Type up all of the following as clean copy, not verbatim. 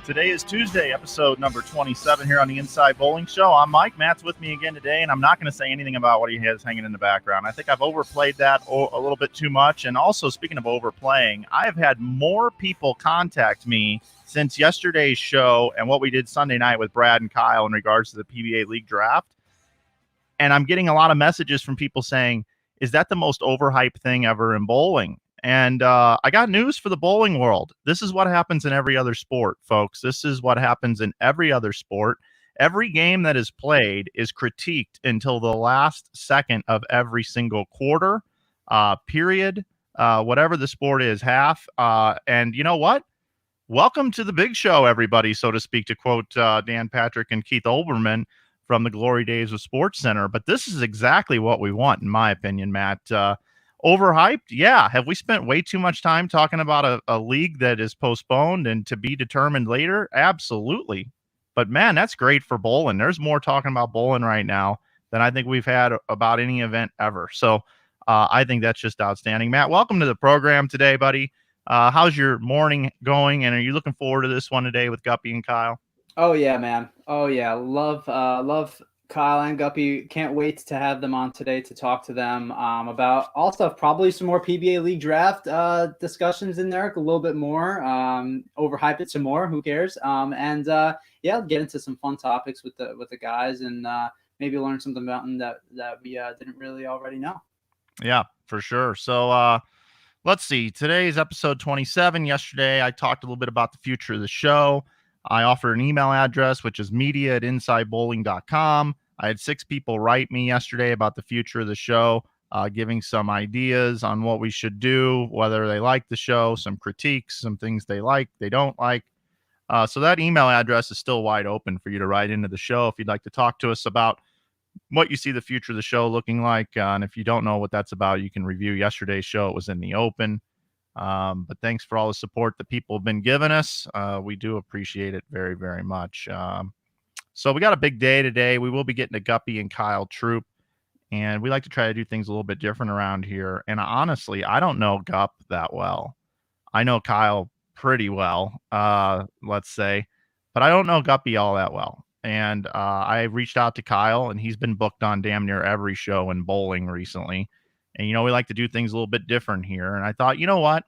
Today is Tuesday, episode number 27 here on the Inside Bowling Show. I'm Mike. Matt's with me again today, and I'm not going to say anything about what he has hanging in the background. I think I've overplayed that a little bit too much. And also, speaking of overplaying, I have had more people contact me since yesterday's show and what we did Sunday night with Brad and Kyle in regards to the PBA League draft. And I'm getting a lot of messages from people saying, is that the most overhyped thing ever in bowling? And I got news for the bowling world. This is what happens in every other sport, folks. This is what happens in every other sport. Every game that is played is critiqued until the last second of every single quarter, period, whatever the sport is, half. And you know what? Welcome to the big show, everybody, so to speak, to quote Dan Patrick and Keith Olbermann from the glory days of Sports Center. But this is exactly what we want, in my opinion, Matt. Overhyped? Yeah. Have we spent way too much time talking about a league that is postponed and to be determined later? Absolutely. But man, that's great for bowling. There's more talking about bowling right now than I think we've had about any event ever. So I think that's just outstanding. Matt, welcome to the program today, buddy. How's your morning going? And are you looking forward to this one today with Guppy and Kyle? Oh yeah, man. Oh yeah. Love Kyle and Guppy. Can't wait to have them on today to talk to them about all stuff. Probably some more PBA League draft discussions in there, a little bit more. Overhype it some more. Who cares? Yeah, get into some fun topics with the guys and maybe learn something about them that we didn't really already know. Yeah, for sure. So let's see. Today's episode 27. Yesterday, I talked a little bit about the future of the show. I offer an email address, which is media@insidebowling.com. I had 6 people write me yesterday about the future of the show, giving some ideas on what we should do, whether they like the show, some critiques, some things they like, they don't like. So that email address is still wide open for you to write into the show if you'd like to talk to us about what you see the future of the show looking like. And if you don't know what that's about, you can review yesterday's show. It was in the open. But thanks for all the support that people have been giving us. We do appreciate it very, very much. So we got a big day today. We will be getting to Guppy and Kyle Troup, and we like to try to do things a little bit different around here. And honestly, I don't know Gupp that well. I know Kyle pretty well, let's say, but I don't know Guppy all that well. And I reached out to Kyle, and he's been booked on damn near every show in bowling recently. And, we like to do things a little bit different here. And I thought, you know what?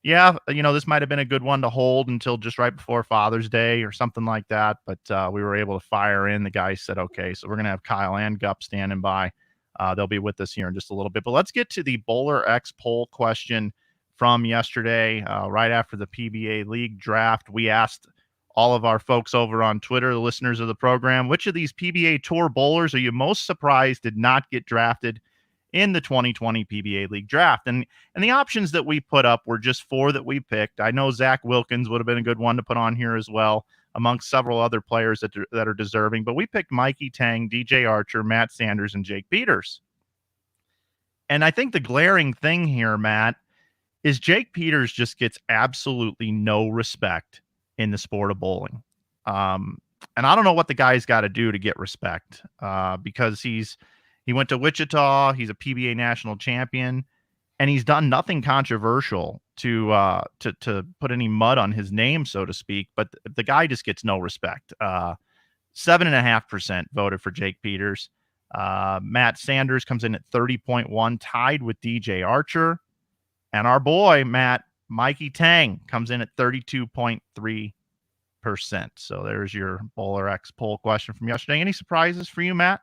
Yeah, this might have been a good one to hold until just right before Father's Day or something like that. But we were able to fire in. The guy said, okay, so we're going to have Kyle and Gupp standing by. They'll be with us here in just a little bit. But let's get to the BowlerX poll question from yesterday, right after the PBA League draft. We asked all of our folks over on Twitter, the listeners of the program, which of these PBA Tour bowlers are you most surprised did not get drafted in the 2020 PBA League draft? And the options that we put up were just 4 that we picked. I know Zach Wilkins would have been a good one to put on here as well, amongst several other players that are deserving. But we picked Mikey Tang, DJ Archer, Matt Sanders, and Jake Peters. And I think the glaring thing here, Matt, is Jake Peters just gets absolutely no respect in the sport of bowling. And I don't know what the guy's got to do to get respect, because he went to Wichita. He's a PBA national champion, and he's done nothing controversial to put any mud on his name, so to speak. But the guy just gets no respect. 7.5% voted for Jake Peters. Matt Sanders comes in at 30.1, tied with DJ Archer. And our boy, Matt, Mikey Tang, comes in at 32.3%. So there's your BowlerX poll question from yesterday. Any surprises for you, Matt?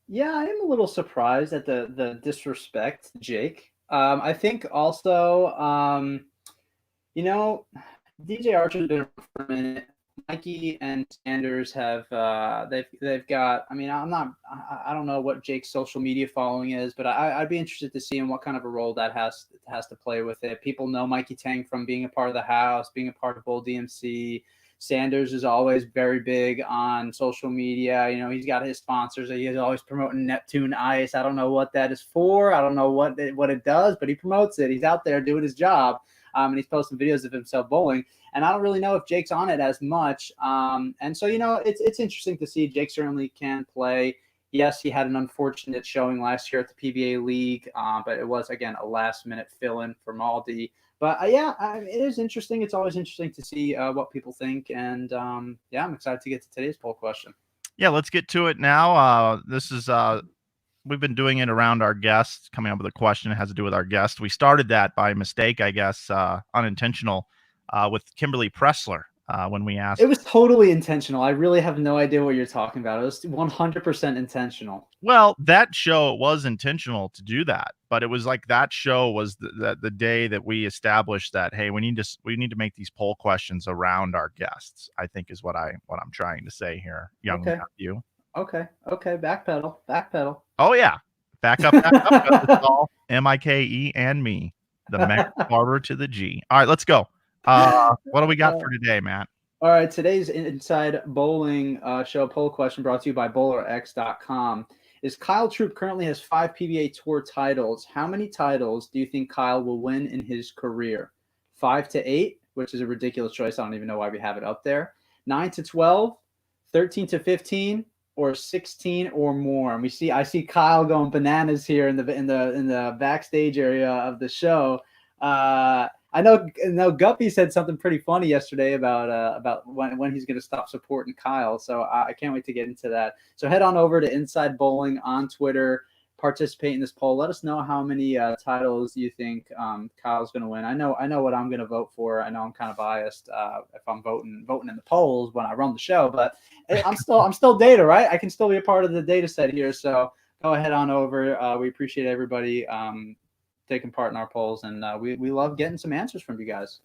Yeah, I am a little surprised at the disrespect, Jake. I think also, you know, DJ Archer's been around for a minute. Mikey and Sanders have they've got. I mean, I don't know what Jake's social media following is, but I'd be interested to see in what kind of a role that has to play with it. People know Mikey Tang from being a part of the house, being a part of Bowl DMC. Sanders is always very big on social media. You know, he's got his sponsors. He's always promoting Neptune Ice. I don't know what that is for. I don't know what it does, but he promotes it. He's out there doing his job. And he's posting videos of himself bowling. And I don't really know if Jake's on it as much. And so, it's interesting to see. Jake certainly can play. Yes, he had an unfortunate showing last year at the PBA League, but it was, again, a last-minute fill-in for Maldi. But, it is interesting. It's always interesting to see what people think. And, I'm excited to get to today's poll question. Yeah, let's get to it now. This is we've been doing it around our guests, coming up with a question that has to do with our guest. We started that by mistake, I guess, unintentional, with Kimberly Pressler when we asked. It was totally intentional. I really have no idea what you're talking about. It was 100% intentional. Well, that show, it was intentional to do that, but it was like that show was the day that we established that, hey, we need to make these poll questions around our guests, I think is what I'm trying to say here, young Matthew. Okay. Backpedal. Oh yeah. Back up. It's all Mike and me. The Mac Farber to the G. All right, let's go. What do we got for today, Matt? All right, today's Inside Bowling show poll question brought to you by BowlerX.com is Kyle Troup currently has 5 PBA Tour titles. How many titles do you think Kyle will win in his career? 5 to 8, which is a ridiculous choice. I don't even know why we have it up there. 9 to 12, 13 to 15, or 16 or more. And I see Kyle going bananas here in the backstage area of the show. I know Guppy said something pretty funny yesterday about when he's going to stop supporting Kyle. So I can't wait to get into that. So head on over to Inside Bowling on Twitter, participate in this poll. Let us know how many titles you think Kyle's going to win. I know what I'm going to vote for. I know I'm kind of biased if I'm voting in the polls when I run the show, but I'm still data, right? I can still be a part of the data set here. So go ahead on over. We appreciate everybody taking part in our polls, and we love getting some answers from you guys.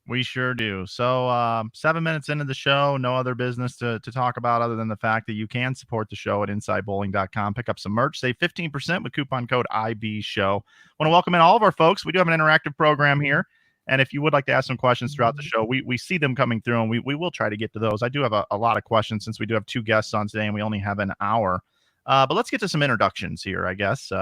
We sure do. So 7 minutes into the show, no other business to talk about other than the fact that you can support the show at InsideBowling.com. Pick up some merch. Save 15% with coupon code IBSHOW. Want to welcome in all of our folks. We do have an interactive program here. And if you would like to ask some questions throughout the show, we see them coming through, and we will try to get to those. I do have a lot of questions since we do have 2 guests on today, and we only have an hour. But let's get to some introductions here, I guess.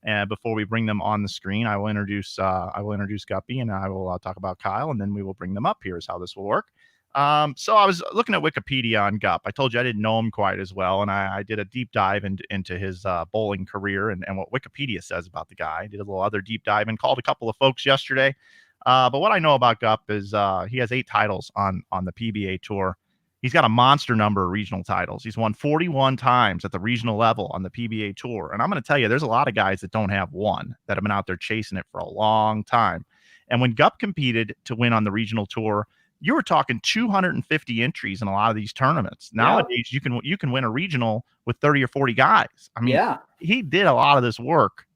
And before we bring them on the screen, I will introduce Guppy, and I will talk about Kyle, and then we will bring them up. Here's how this will work. So I was looking at Wikipedia on Gupp. I told you I didn't know him quite as well, and I did a deep dive into his bowling career and what Wikipedia says about the guy. I did a little other deep dive and called a couple of folks yesterday. But what I know about Gupp is he has 8 titles on the PBA Tour. He's got a monster number of regional titles. He's won 41 times at the regional level on the PBA Tour. And I'm going to tell you, there's a lot of guys that don't have one that have been out there chasing it for a long time. And when Gupp competed to win on the regional tour, you were talking 250 entries in a lot of these tournaments. Nowadays, you can win a regional with 30 or 40 guys. I mean, he did a lot of this work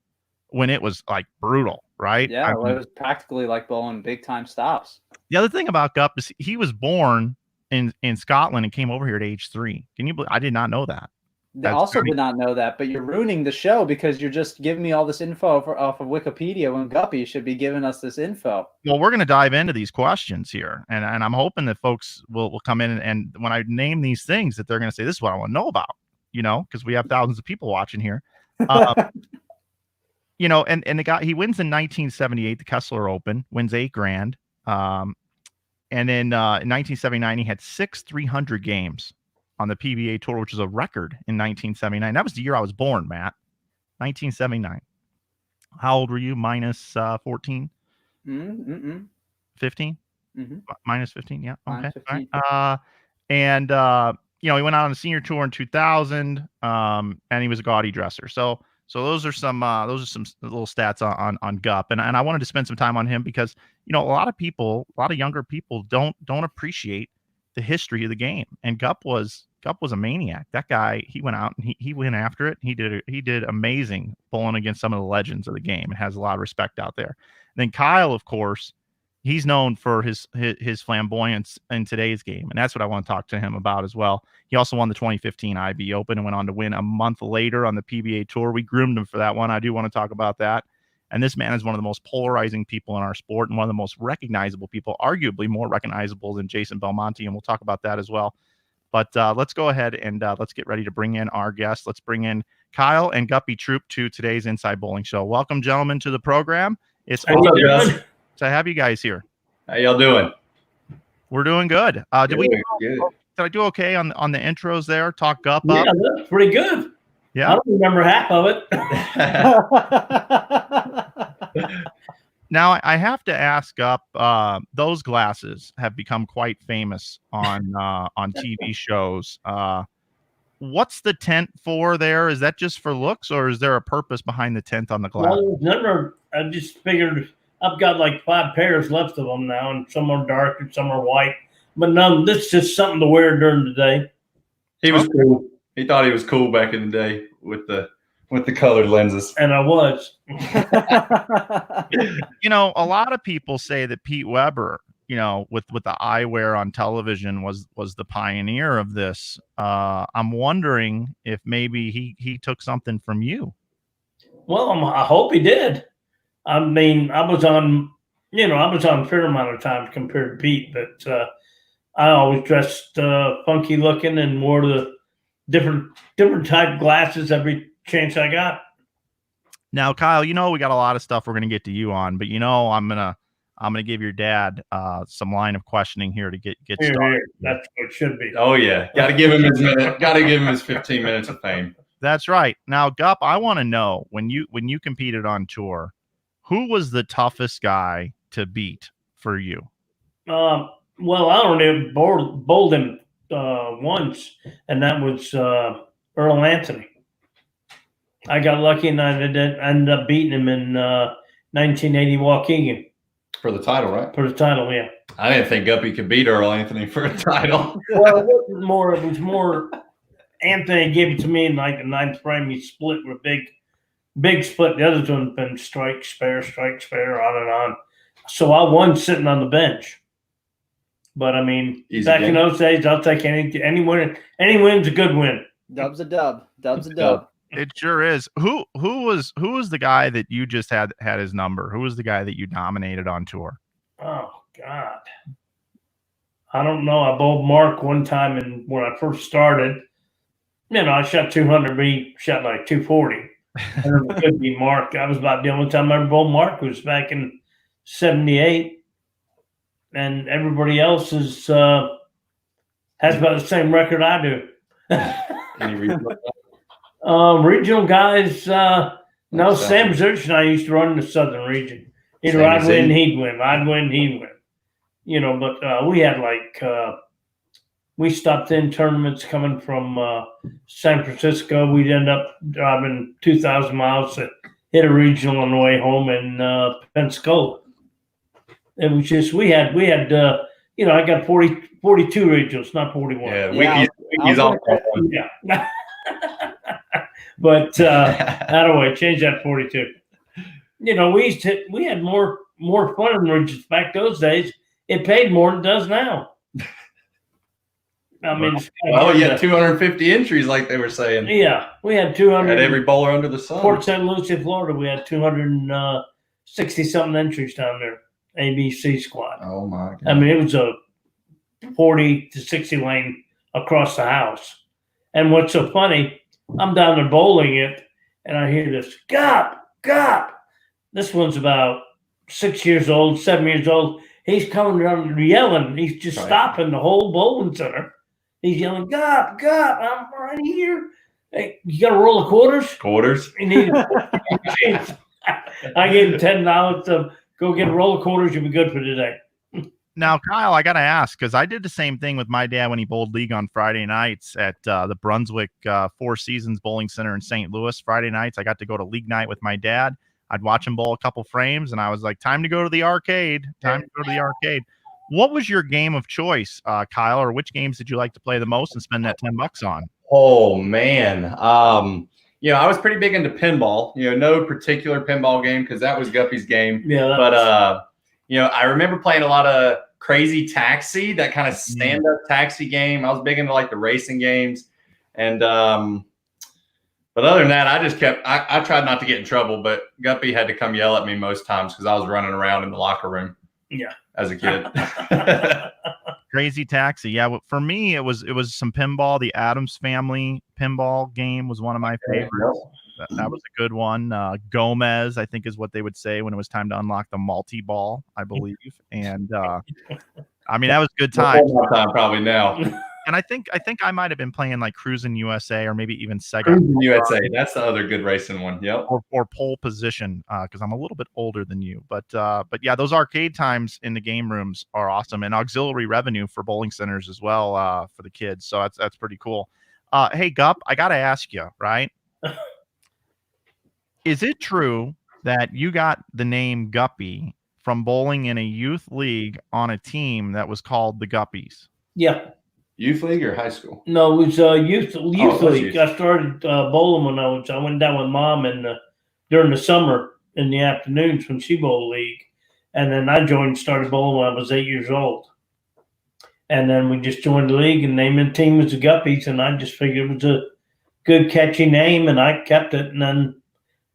when it was like brutal, right? Yeah, it was practically like bowling big time stops. The other thing about Gupp is he was born in Scotland and came over here at age 3. Can you believe? I did not know that. Did not know that, but you're ruining the show because you're just giving me all this info off of Wikipedia when Guppy should be giving us this info. Well, we're going to dive into these questions here, and I'm hoping that folks will come in and when I name these things that they're going to say, this is what I want to know about, because we have thousands of people watching here. And the guy, he wins in 1978, the Kessler Open, wins $8 grand. And then in 1979, he had 6 300 games on the PBA Tour, which is a record in 1979. That was the year I was born, Matt. 1979. How old were you? Minus 14? 15? Mm-hmm. Minus 15, yeah. Okay. All right. And he went out on the senior tour in 2000, and he was a gaudy dresser. So those are some little stats on Gupp, and I wanted to spend some time on him because a lot of younger people don't appreciate the history of the game. And Gup was a maniac. That guy, he went out and he went after it. He did amazing bowling against some of the legends of the game and has a lot of respect out there. And then Kyle, of course, he's known for his flamboyance in today's game, and that's what I want to talk to him about as well. He also won the 2015 IB Open and went on to win a month later on the PBA Tour. We groomed him for that one. I do want to talk about that. And this man is one of the most polarizing people in our sport and one of the most recognizable people, arguably more recognizable than Jason Belmonte, and we'll talk about that as well. But let's go ahead and let's get ready to bring in our guests. Let's bring in Kyle and Guppy Troup to today's Inside Bowling Show. Welcome, gentlemen, to the program. It's awesome to have you guys here. How y'all doing? We're doing good. Did I do okay on the intros there? Talk Gup up? Yeah, that's pretty good. Yeah. I don't remember half of it. Now, I have to ask Gup, those glasses have become quite famous on TV shows. What's the tent for there? Is that just for looks, or is there a purpose behind the tent on the glass? Well, I just figured I've got like 5 pairs left of them now, and some are dark and some are white. But none, this is just something to wear during the day. He was cool. He thought he was cool back in the day with the colored lenses. And I was. You know, a lot of people say that Pete Weber, you know, with the eyewear on television was the pioneer of this. I'm wondering if maybe he took something from you. Well, I hope he did. I mean, I was on a fair amount of time compared to Pete, but I always dressed funky looking and wore the different type glasses every chance I got. Now, Kyle, you know we got a lot of stuff we're gonna get to you on, but you know I'm gonna give your dad some line of questioning here to get started. Here. That's what it should be. Oh yeah, got to give him his minute. Got to give him his 15 minutes of fame. That's right. Now, Gup, I want to know when you competed on tour, who was the toughest guy to beat for you? Well, I only bowled him once, and that was Earl Anthony. I got lucky and I ended up beating him in 1980 Waukegan. For the title, right? For the title, yeah. I didn't think Guppy could beat Earl Anthony for a title. Well, it was more Anthony gave it to me in like the 9th frame. He split with a big split. The other one been strike, spare, on and on. So I won sitting on the bench. But I mean, back in those days, I'll take any win. Any win's a good win. Dub's a dub. Dub's a dub. It sure is. Who was the guy that you just had his number? Who was the guy that you dominated on tour? Oh God, I don't know. I bowled Mark one time, and when I first started, you know, I shot 200. He shot like 240. And it could be Mark. I was about the only time I ever bowled Mark was back in '78, and everybody else has about the same record I do. Any reason? Regional guys, no, Sam Zurich and I used to run in the Southern region. Either I'd win, he'd win. I'd win, he'd win. You know, but we had like, we stopped in tournaments coming from San Francisco. We'd end up driving 2,000 miles to hit a regional on the way home in Pensacola. It was just, we had you know, I got 42 regionals, not 41. Yeah, Wiki's off. Yeah. But anyway, change that 42. You know, we had more fun in regions back those days. It paid more than it does now. I mean, you had 250 entries, like they were saying. Yeah, we had 200 at every bowler under the sun. Port St. Lucie, Florida, we had 260 something entries down there. ABC squad. Oh my God. I mean, it was a 40 to 60 lane across the house. And what's so funny, I'm down there bowling it, and I hear this, Gup. This one's about 6 years old, 7 years old. He's coming around yelling. He's just stopping the whole bowling center. He's yelling, Gup, I'm right here. Hey, you got to roll of quarters? Quarters? I gave him $10 to go get a roll of quarters. You'll be good for today. Now, Kyle, I got to ask, because I did the same thing with my dad when he bowled league on Friday nights at the Brunswick Four Seasons Bowling Center in St. Louis. Friday nights, I got to go to league night with my dad. I'd watch him bowl a couple frames, and I was like, time to go to the arcade. What was your game of choice, Kyle, or which games did you like to play the most and spend that $10 on? Oh man. I was pretty big into pinball, no particular pinball game because that was Guppy's game. Yeah. But I remember playing a lot of Crazy Taxi, that kind of stand-up taxi game. I was big into like the racing games. And but other than that, I tried not to get in trouble, but Guppy had to come yell at me most times because I was running around in the locker room. Yeah. As a kid. Crazy Taxi. Yeah. For me, it was some pinball. The Addams Family pinball game was one of my favorites. That was a good one. Gomez, I think, is what they would say when it was time to unlock the multi-ball, I believe. And I mean, that was good time. Time probably now. And I think I might have been playing like Cruisin' USA or maybe even Sega. Cruisin' USA, that's the other good racing one. Yep. Or Pole Position, because I'm a little bit older than you. But yeah, those arcade times in the game rooms are awesome, and auxiliary revenue for bowling centers as well for the kids. So that's pretty cool. Hey Gup, I gotta ask you, right? Is it true that you got the name Guppy from bowling in a youth league on a team that was called the Guppies? Yeah. Youth league or high school? No, it was youth league. I started bowling when I went down with Mom during the summer in the afternoons when she bowled league, and then I started bowling when I was 8 years old, and then we just joined the league and named the team as the Guppies, and I just figured it was a good catchy name, and I kept it. And then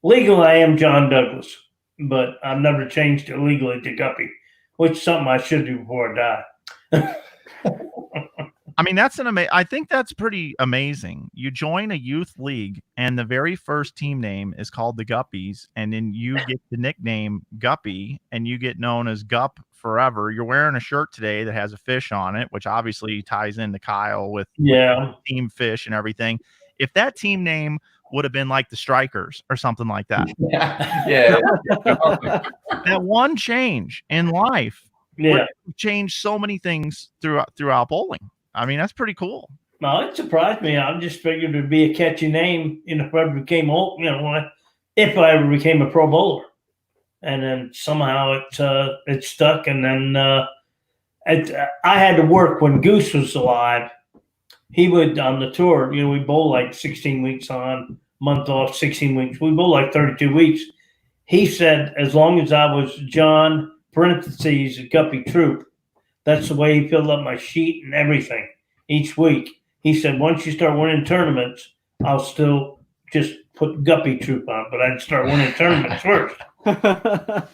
legally I am John Douglas, but I've never changed it legally to Guppy, which is something I should do before I die. I mean, I think that's pretty amazing. You join a youth league and the very first team name is called the Guppies, and then you get the nickname Guppy and you get known as Gup forever. You're wearing a shirt today that has a fish on it, which obviously ties into Kyle with team fish and everything. If that team name would have been like the Strikers or something like that. Yeah. That one change in life changed so many things throughout bowling. I mean, that's pretty cool. No, it surprised me. I just figured it'd be a catchy name, if I ever became old, if I ever became a pro bowler. And then somehow it stuck. And then I had to work when Goose was alive. He would on the tour. We bowl like 16 weeks on, month off, 16 weeks. We bowl like 32 weeks. He said as long as I was John parentheses Guppy Troup. That's the way he filled up my sheet and everything each week. He said, once you start winning tournaments, I'll still just put Guppy Troup on, but I'd start winning tournaments first. Gotta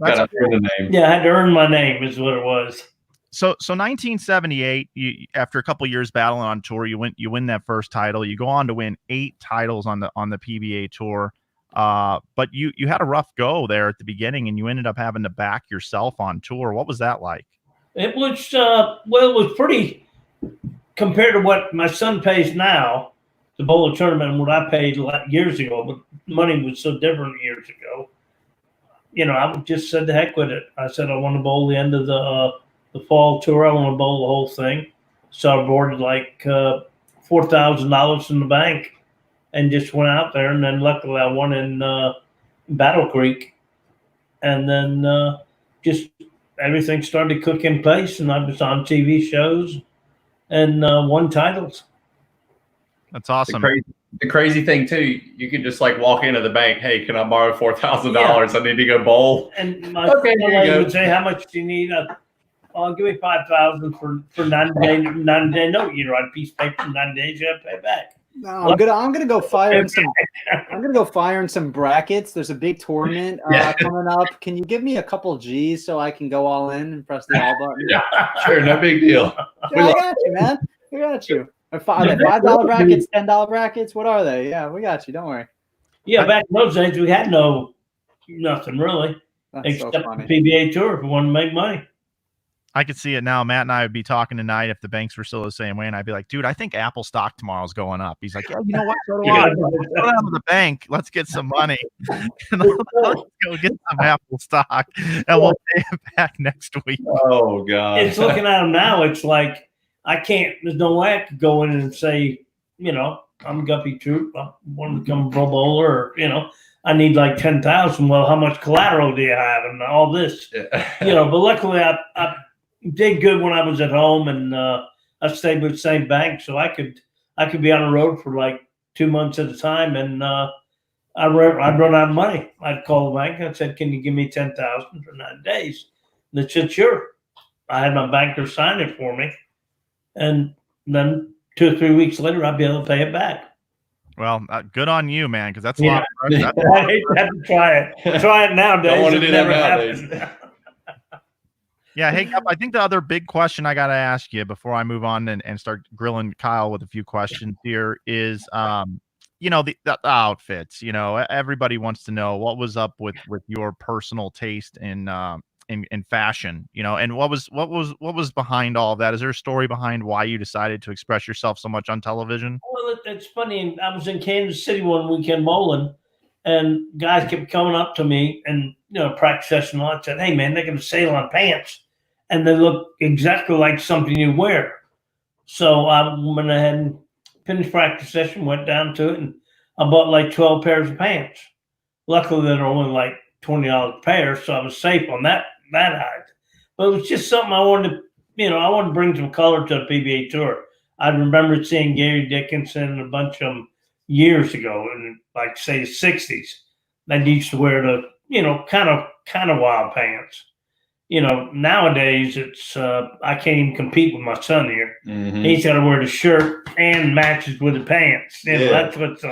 earn the name. Yeah, I had to earn my name is what it was. So 1978, after a couple of years battling on tour, you win that first title. You go on to win 8 titles on the PBA tour. But you had a rough go there at the beginning, and you ended up having to back yourself on tour. What was that like? It was it was pretty compared to what my son pays now, the bowling tournament, and what I paid years ago. But money was so different years ago. I just said the heck with it. I said I want to bowl the end of the fall tour. I want to bowl the whole thing. So I boarded like $4,000 in the bank and just went out there. And then luckily I won in Battle Creek, and then just. Everything started to cook in place, and I was on TV shows and won titles. That's awesome. The crazy thing too, you could just like walk into the bank. Hey, can I borrow $4,000? I need to go bowl. And my lady would say, "How much do you need?" I'll give me $5,000 for 9-day note. Write a piece of paper for 9 days. You have to pay back. No, I'm gonna go fire in some. I'm gonna go fire in some brackets. There's a big tournament coming up. Can you give me a couple G's so I can go all in and press the all button? Yeah, sure, no big deal. Yeah, I got you, man. We got you. $5 brackets, $10 brackets. What are they? Yeah, we got you. Don't worry. Yeah, back in those days we had nothing really except the PBA tour if we wanted to make money. I could see it now. Matt and I would be talking tonight if the banks were still the same way, and I'd be like, dude, I think Apple stock tomorrow's going up. He's like, yeah, you know what? So do I. Go down to the bank. Let's get some money. Let's go get some Apple stock, and we'll pay it back next week. Oh, God. It's looking at them now. It's like, there's no way I could go in and say, I'm Guppy Troup. I want to become a pro bowler, or, I need like 10,000. Well, how much collateral do you have? And all this, but luckily did good when I was at home, and I stayed with the same bank, so I could be on the road for like 2 months at a time, and I'd run out of money. I'd call the bank and I said, "Can you give me 10,000 for 9 days?" And they said, "Sure." I had my banker sign it for me, and then 2 or 3 weeks later, I'd be able to pay it back. Well, good on you, man, because that's a Yeah. lot of pressure. That's a lot I of hate to have to try it. Try it nowadays. Don't wanna It do that never nowadays. happens. Yeah, hey, Gup, I think the other big question I got to ask you before I move on and start grilling Kyle with a few questions here is, the outfits. Everybody wants to know what was up with your personal taste in fashion. And what was behind all of that? Is there a story behind why you decided to express yourself so much on television? Well, it's funny. I was in Kansas City one weekend bowling, and guys kept coming up to me and practice session and said, "Hey man, they're going to sale on pants, and they look exactly like something you wear." So I went ahead and finished practice session, went down to it, and I bought like 12 pairs of pants. Luckily, they're only like $20 a pair, so I was safe on that height. But it was just something I wanted to bring some color to the PBA Tour. I remember seeing Gary Dickinson and a bunch of them years ago, in like say the 60s. They used to wear the kind of wild pants. Nowadays it's I can't even compete with my son here. Mhm. He's got to wear the shirt and matches with the pants. That's what's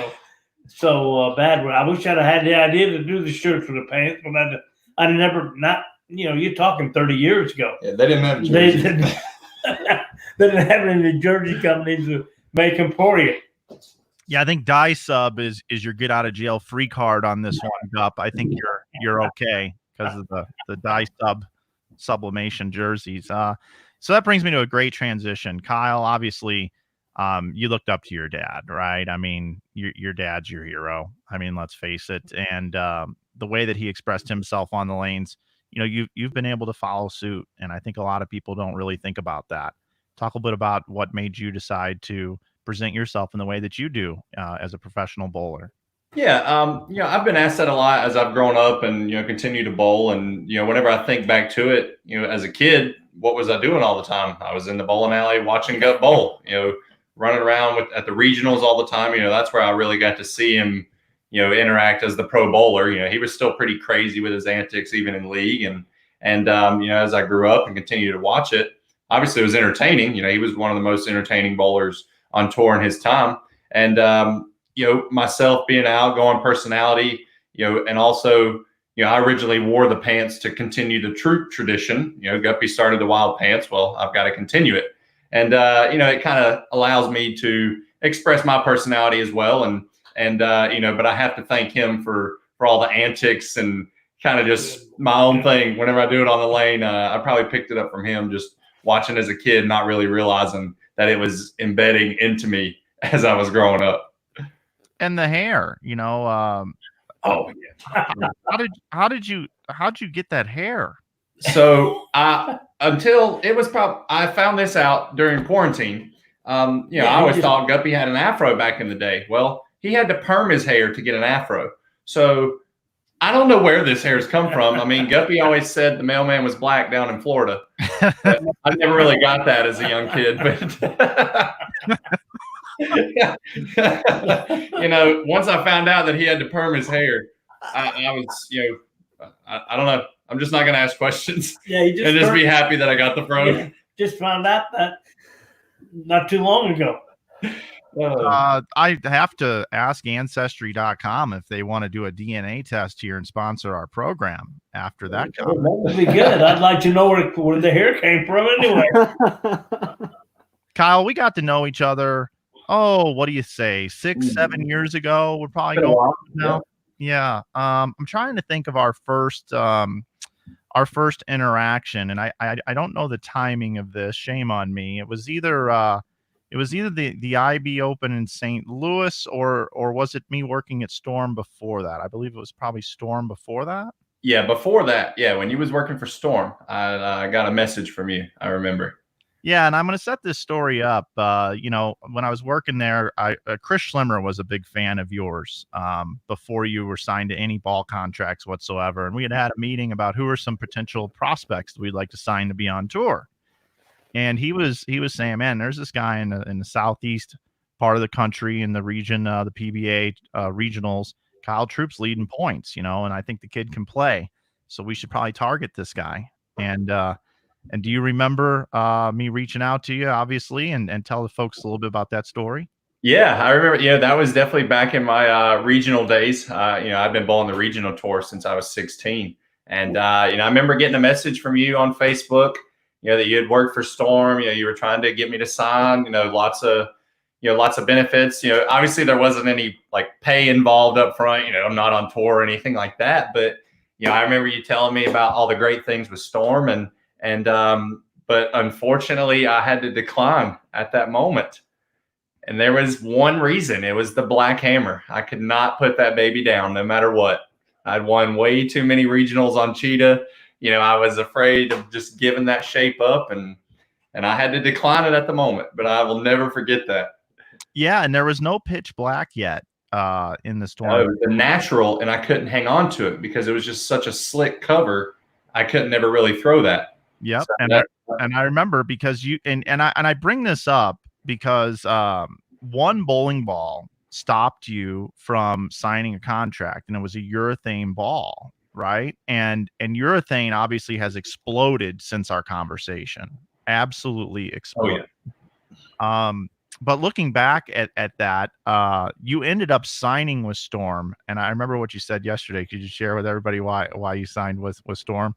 so bad. I wish I'd have had the idea to do the shirts with the pants, but I never. Not you're talking 30 years ago. Yeah, they didn't have They jerseys. didn't have any jersey companies to make them for you. Yeah, I think Dye Sub is your get out of jail free card on this one, Gup. I think you're okay because of the Dye Sub sublimation jerseys. So that brings me to a great transition. Kyle, obviously, you looked up to your dad, right? I mean, your dad's your hero. I mean, let's face it. And the way that he expressed himself on the lanes, you've been able to follow suit. And I think a lot of people don't really think about that. Talk a bit about what made you decide to present yourself in the way that you do as a professional bowler. Yeah, I've been asked that a lot as I've grown up and continue to bowl. And whenever I think back to it, as a kid, what was I doing all the time? I was in the bowling alley watching Gup bowl. Running around at the regionals all the time. That's where I really got to see him, interact as the pro bowler. He was still pretty crazy with his antics even in league. And as I grew up and continued to watch it, obviously it was entertaining. He was one of the most entertaining bowlers on tour in his time. And myself being an outgoing personality, and also, I originally wore the pants to continue the troop tradition. Guppy started the wild pants. Well, I've got to continue it. And, it kind of allows me to express my personality as well. And but I have to thank him for all the antics and kind of just my own thing. Whenever I do it on the lane, I probably picked it up from him, just watching as a kid, not really realizing that it was embedding into me as I was growing up. And the hair, Oh yeah. How did you get that hair? So until it was I found this out during quarantine. I always thought Guppy had an afro back in the day. Well, he had to perm his hair to get an afro. So I don't know where this hair's come from. I mean, Guppy always said the mailman was black down in Florida. I never really got that as a young kid, but once I found out that he had to perm his hair, I was, I don't know. I'm just not going to ask questions. Yeah, you just be happy that I got the fro. Yeah, just found out that not too long ago. I have to ask Ancestry.com if they want to do a DNA test here and sponsor our program after that comment. That would be good. I'd like to know where the hair came from anyway. Kyle, we got to know each other. Oh, what do you say? 6-7 years ago. We're probably going now. Yeah. I'm trying to think of our first interaction, and I don't know the timing of this. Shame on me. It was either the IB Open in St. Louis or was it me working at Storm before that? I believe it was probably Storm before that. Yeah, before that. Yeah, when you was working for Storm, I got a message from you. I remember. Yeah, and I'm going to set this story up. When I was working there, Chris Schlimmer was a big fan of yours before you were signed to any ball contracts whatsoever. And we had a meeting about who are some potential prospects that we'd like to sign to be on tour. And he was saying, man, there's this guy in the southeast part of the country in the region, the PBA regionals. Kyle Troup's leading points, and I think the kid can play. So we should probably target this guy. And do you remember me reaching out to you, obviously, and tell the folks a little bit about that story? Yeah, I remember. That was definitely back in my regional days. I've been bowling the regional tour since I was 16. And, I remember getting a message from you on Facebook, that you had worked for Storm. You were trying to get me to sign, lots of benefits. Obviously there wasn't any like pay involved up front. I'm not on tour or anything like that. But, I remember you telling me about all the great things with Storm. But unfortunately I had to decline at that moment. And there was one reason. It was the black hammer. I could not put that baby down no matter what. I'd won way too many regionals on Cheetah. I was afraid of just giving that shape up, and I had to decline it at the moment, but I will never forget that. Yeah, and there was no pitch black yet in the Storm. No, it was the natural, and I couldn't hang on to it because it was just such a slick cover. I couldn't never really throw that. Yep, So and I remember because you and I bring this up because one bowling ball stopped you from signing a contract, and it was a urethane ball, right? And urethane obviously has exploded since our conversation. Absolutely exploded. Oh, yeah. But looking back at that, you ended up signing with Storm, and I remember what you said yesterday. Could you share with everybody why you signed with Storm?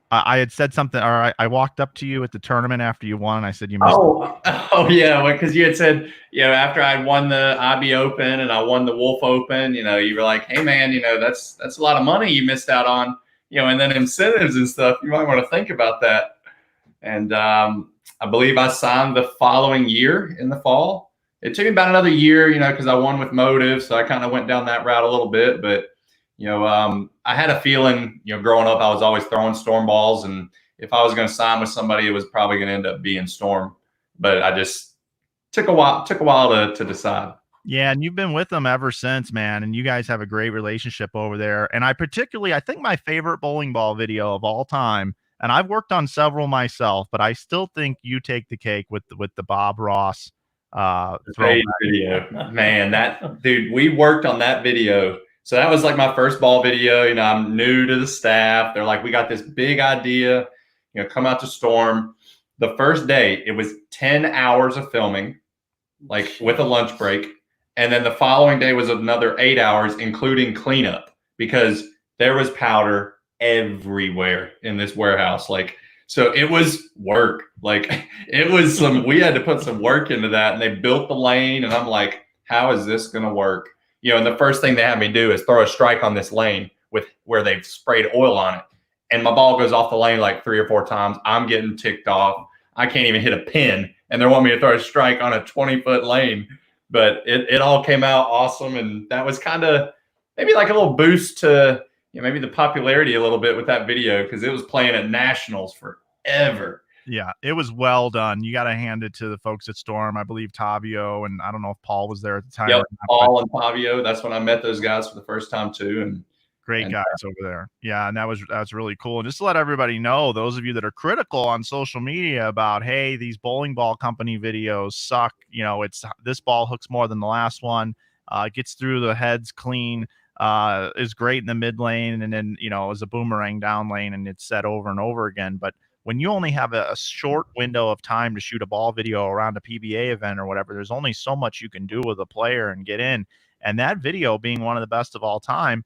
I had said something, or I walked up to you at the tournament after you won. And I said, you missed. Oh yeah. Because you had said, after I won the IB Open and I won the Wolf Open, you were like, hey man, that's a lot of money you missed out on, and then incentives and stuff. You might want to think about that. And I believe I signed the following year in the fall. It took me about another year, because I won with Motive. So I kind of went down that route a little bit, but I had a feeling, growing up, I was always throwing Storm balls, and if I was going to sign with somebody, it was probably going to end up being Storm. But I just took a while to decide. Yeah, and you've been with them ever since, man, and you guys have a great relationship over there. And I think my favorite bowling ball video of all time, and I've worked on several myself, but I still think you take the cake with the Bob Ross video. Man, that dude, we worked on that video. So that was like my first ball video. I'm new to the staff. They're like, we got this big idea, come out to Storm. The first day, it was 10 hours of filming, like with a lunch break. And then the following day was another 8 hours, including cleanup, because there was powder everywhere in this warehouse. So it was work. We had to put some work into that, and they built the lane. And I'm like, how is this going to work? And the first thing they had me do is throw a strike on this lane where they've sprayed oil on it. And my ball goes off the lane like 3 or 4 times. I'm getting ticked off. I can't even hit a pin. And they want me to throw a strike on a 20-foot lane. But it all came out awesome. And that was kind of maybe like a little boost to maybe the popularity a little bit with that video, because it was playing at nationals forever. Yeah, it was well done. You got to hand it to the folks at Storm. I believe Tavio, and I don't know if Paul was there at the time. Yep, Paul and Tavio. That's when I met those guys for the first time too. And great guys over there. Yeah, and that's really cool. And just to let everybody know, those of you that are critical on social media about, hey, these bowling ball company videos suck. It's this ball hooks more than the last one. Gets through the heads clean. Is great in the mid lane, and then is a boomerang down lane, and it's set over and over again. But when you only have a short window of time to shoot a ball video around a PBA event or whatever, there's only so much you can do with a player and get in. And that video, being one of the best of all time,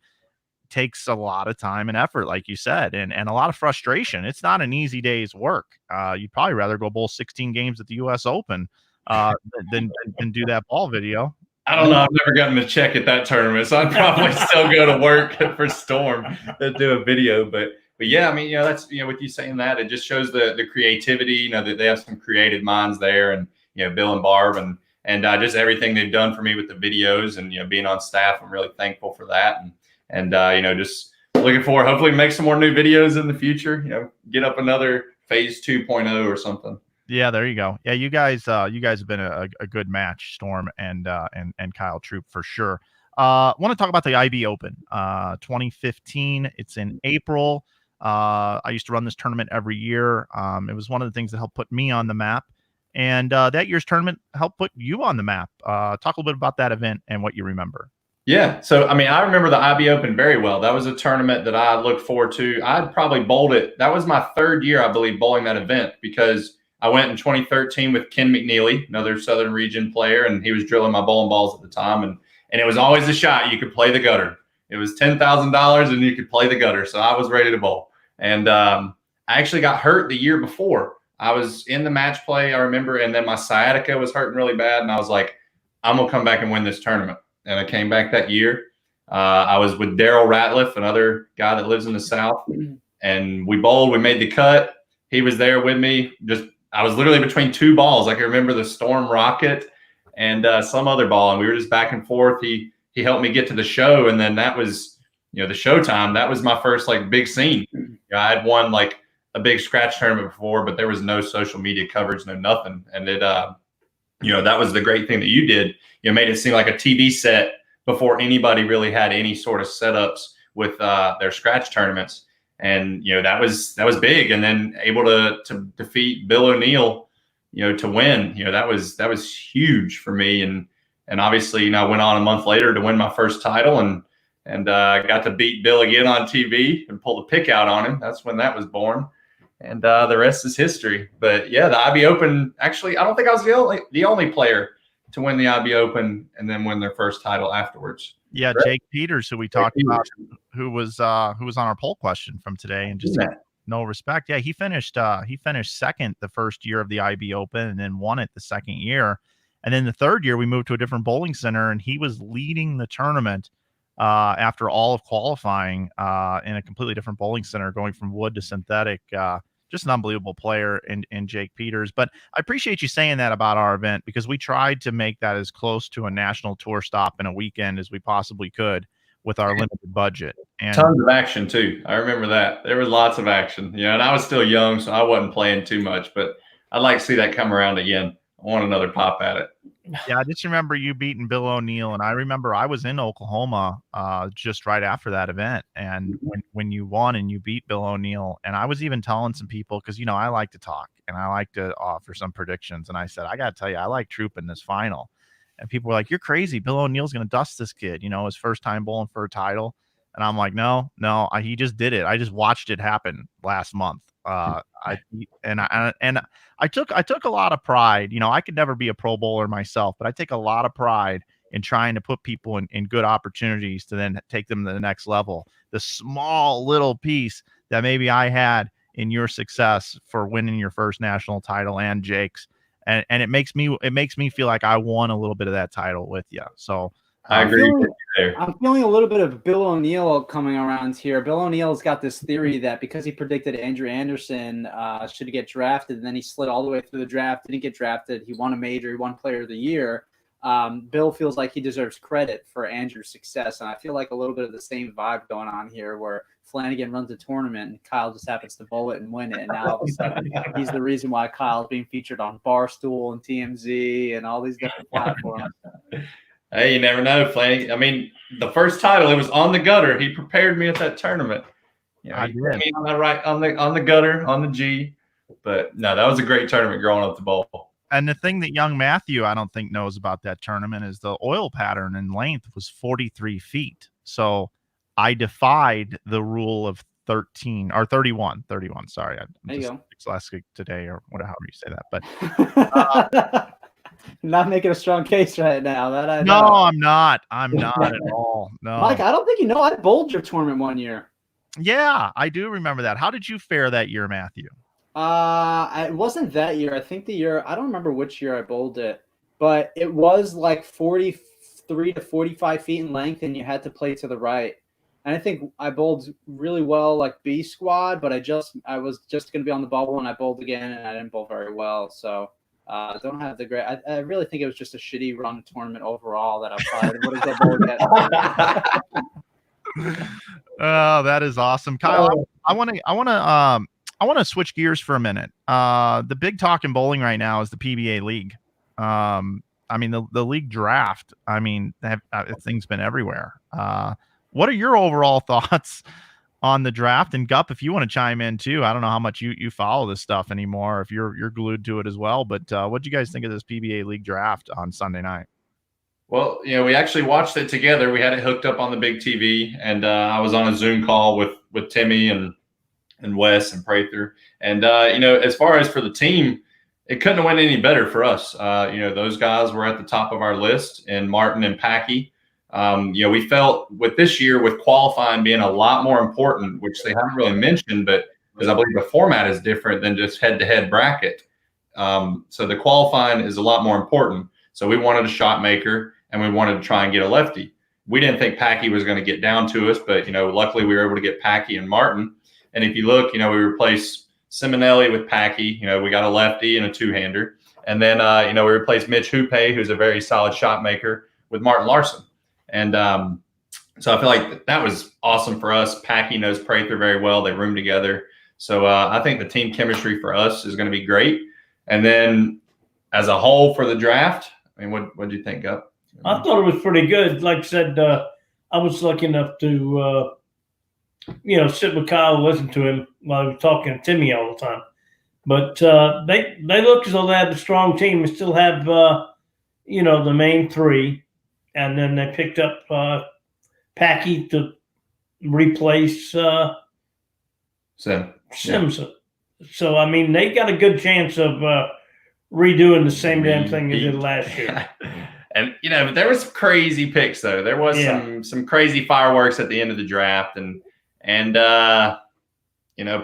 takes a lot of time and effort, like you said, and a lot of frustration. It's not an easy day's work. You'd probably rather go bowl 16 games at the U.S. Open than do that ball video. I don't know. I've never gotten a check at that tournament, so I'd probably still go to work for Storm to do a video. But yeah, I mean, that's, with you saying that, it just shows the creativity, that they have some creative minds there, and, Bill and Barb and just everything they've done for me with the videos, and, being on staff. I'm really thankful for that. And just looking forward, hopefully make some more new videos in the future, get up another phase 2.0 or something. Yeah, there you go. Yeah, you guys have been a good match, Storm and Kyle Troop, for sure. Want to talk about the IB Open 2015. It's in April. I used to run this tournament every year. It was one of the things that helped put me on the map. And that year's tournament helped put you on the map. Talk a little bit about that event and what you remember. Yeah. So, I mean, I remember the IB Open very well. That was a tournament that I looked forward to. I'd probably bowled it. That was my third year, I believe, bowling that event, because I went in 2013 with Ken McNeely, another Southern Region player, and he was drilling my bowling balls at the time. And it was always a shot. You could play the gutter. It was $10,000 and you could play the gutter. So I was ready to bowl. And I actually got hurt the year before. I was in the match play, I remember, and then my sciatica was hurting really bad. And I was like, I'm going to come back and win this tournament. And I came back that year. I was with Daryl Ratliff, another guy that lives in the South. And we bowled. We made the cut. He was there with me. I was literally between two balls. I can remember the Storm Rocket and some other ball. And we were just back and forth. He helped me get to the show. And then that was, the Showtime. That was my first big scene. I had won a big scratch tournament before, but there was no social media coverage, no nothing. And it, that was the great thing that you did. You made it seem like a TV set before anybody really had any sort of setups with their scratch tournaments. And, that was big. And then able to defeat Bill O'Neill, to win, that was huge for me. And obviously, I went on a month later to win my first title and got to beat Bill again on TV and pull the pick out on him. That's when that was born. And the rest is history. But yeah, the IB Open, actually, I don't think I was the only player to win the IB Open and then win their first title afterwards. Yeah, Jake Peters, who we talked about, who was on our poll question from today, and just no respect. Yeah, he finished second the first year of the IB Open and then won it the second year. And then the third year we moved to a different bowling center and he was leading the tournament after all of qualifying in a completely different bowling center, going from wood to synthetic. Just an unbelievable player in Jake Peters. But I appreciate you saying that about our event, because we tried to make that as close to a national tour stop in a weekend as we possibly could with our limited budget. And tons of action too. I remember that. There was lots of action, and I was still young, so I wasn't playing too much, but I'd like to see that come around again. I want another pop at it. Yeah, I just remember you beating Bill O'Neill, and I remember I was in Oklahoma just right after that event, and when you won and you beat Bill O'Neill, and I was even telling some people, because I like to talk and I like to offer some predictions, and I said, I got to tell you, I like Troup in this final, and people were like, you're crazy, Bill O'Neill's going to dust this kid, his first time bowling for a title, and I'm like, no, he just did it. I just watched it happen last month. I took a lot of pride. I could never be a pro bowler myself, but I take a lot of pride in trying to put people in good opportunities to then take them to the next level. The small little piece that maybe I had in your success for winning your first national title and Jake's, and it makes me feel like I won a little bit of that title with you. So I agree with you there. I'm feeling a little bit of Bill O'Neill coming around here. Bill O'Neill's got this theory that because he predicted Andrew Anderson should get drafted, and then he slid all the way through the draft, didn't get drafted. He won a major, he won Player of the Year. Bill feels like he deserves credit for Andrew's success, and I feel like a little bit of the same vibe going on here, where Flanagan runs a tournament and Kyle just happens to bowl it and win it, and now all of a sudden he's the reason why Kyle's being featured on Barstool and TMZ and all these different platforms. Hey, you never know, Flanagan. I mean, the first title, it was on the gutter. He prepared me at that tournament. I he put me on the gutter, on the G. But no, that was a great tournament growing up the bowl. And the thing that young Matthew, I don't think, knows about that tournament is the oil pattern in length was 43 feet. So I defied the rule of 31. Sorry. I'm just dyslexic today, or whatever you say that. But not making a strong case right now. That I know. No, I'm not. I'm not at all. No, Mike, I don't think I bowled your tournament one year. Yeah, I do remember that. How did you fare that year, Matthew? It wasn't that year. I think the year, I don't remember which year I bowled it, but it was like 43 to 45 feet in length, and you had to play to the right. And I think I bowled really well, like B squad, but I was just going to be on the bubble, and I bowled again, and I didn't bowl very well. So I don't have the great. I really think it was just a shitty run tournament overall that I probably would have bowled again. Oh, that is awesome, Kyle. I want to switch gears for a minute. The big talk in bowling right now is the PBA League. I mean, the league draft. I mean, thing's been everywhere. What are your overall thoughts on the draft. And Gup, if you want to chime in too, I don't know how much you follow this stuff anymore, if you're glued to it as well. But what do you guys think of this PBA League draft on Sunday night? Well, we actually watched it together. We had it hooked up on the big TV, and I was on a Zoom call with Timmy and Wes and Prather. And as far as for the team, it couldn't have went any better for us. Those guys were at the top of our list, and Martin and Packy. We felt with this year, with qualifying being a lot more important, which they haven't really mentioned, but because I believe the format is different than just head-to-head bracket. So the qualifying is a lot more important. So we wanted a shot maker, and we wanted to try and get a lefty. We didn't think Packy was going to get down to us, but, luckily we were able to get Packy and Martin. And if you look, we replaced Simonelli with Packy. We got a lefty and a two-hander. And then, we replaced Mitch Hoope, who's a very solid shot maker, with Martin Larson. And so I feel like that was awesome for us. Packy knows Prather very well. They room together. So I think the team chemistry for us is going to be great. And then as a whole for the draft, I mean, what do you think, Gup? I thought it was pretty good. Like I said, I was lucky enough to, sit with Kyle and listen to him while he was talking to Timmy all the time. But they look as though they have a strong team. They still have, the main three. And then they picked up Packy to replace Simpson. So, I mean, they got a good chance of redoing the same damn thing they did last year. And, but there was crazy picks, though. There was some crazy fireworks at the end of the draft. And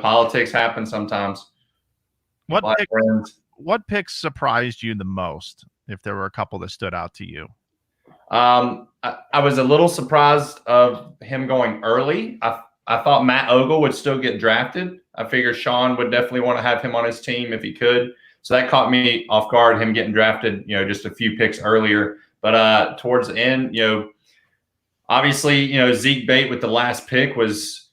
politics happen sometimes. What picks surprised you the most, if there were a couple that stood out to you? I was a little surprised of him going early. I thought Matt Ogle would still get drafted. I figured Sean would definitely want to have him on his team if he could. So that caught me off guard, him getting drafted, just a few picks earlier. But towards the end, obviously, Zeke Bate with the last pick was,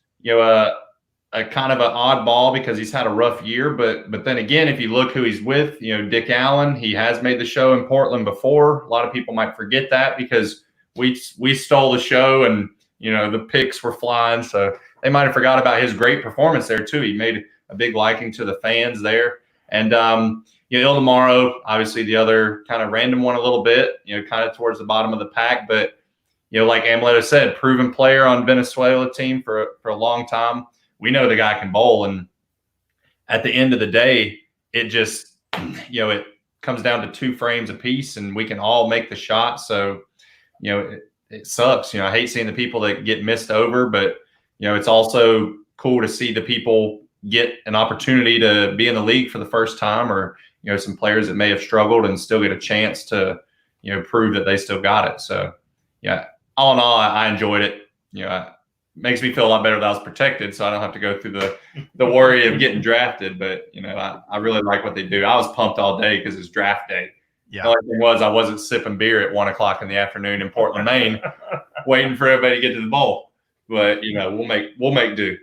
a kind of an oddball because he's had a rough year. But then again, if you look who he's with, Dick Allen, he has made the show in Portland before. A lot of people might forget that because we stole the show and, the picks were flying. So they might have forgot about his great performance there too. He made a big liking to the fans there. And, Ildemaro, obviously the other kind of random one a little bit, kind of towards the bottom of the pack. But, like Amuleto said, proven player on Venezuela team for a long time. We know the guy can bowl. And at the end of the day, it just, it comes down to 2 frames apiece and we can all make the shot. So, it sucks. I hate seeing the people that get missed over, but, it's also cool to see the people get an opportunity to be in the league for the first time, or some players that may have struggled and still get a chance to prove that they still got it. So all in all, I enjoyed it. It makes me feel a lot better that I was protected, so I don't have to go through the worry of getting drafted. But I really like what they do. I was pumped all day because it's draft day. The only thing was I wasn't sipping beer at 1:00 in the afternoon in Portland, Maine, waiting for everybody to get to the bowl. But we'll make do.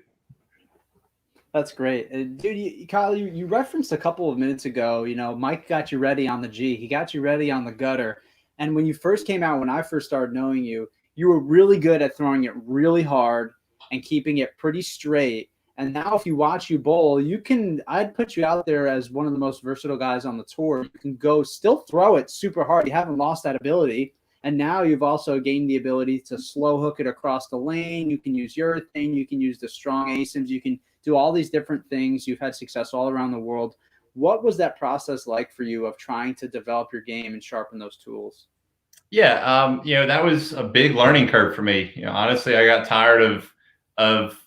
That's great. Dude, Kyle, you referenced a couple of minutes ago, Mike got you ready on the G. He got you ready on the gutter. And when you first came out, when I first started knowing you, you were really good at throwing it really hard and keeping it pretty straight. And now if you watch you bowl, I'd put you out there as one of the most versatile guys on the tour. You can still throw it super hard. You haven't lost that ability. And now you've also gained the ability to slow hook it across the lane. You can use your thing. You can use the strong ASIMs. You can do all these different things. You've had success all around the world. What was that process like for you of trying to develop your game and sharpen those tools? Yeah, that was a big learning curve for me. Honestly, I got tired of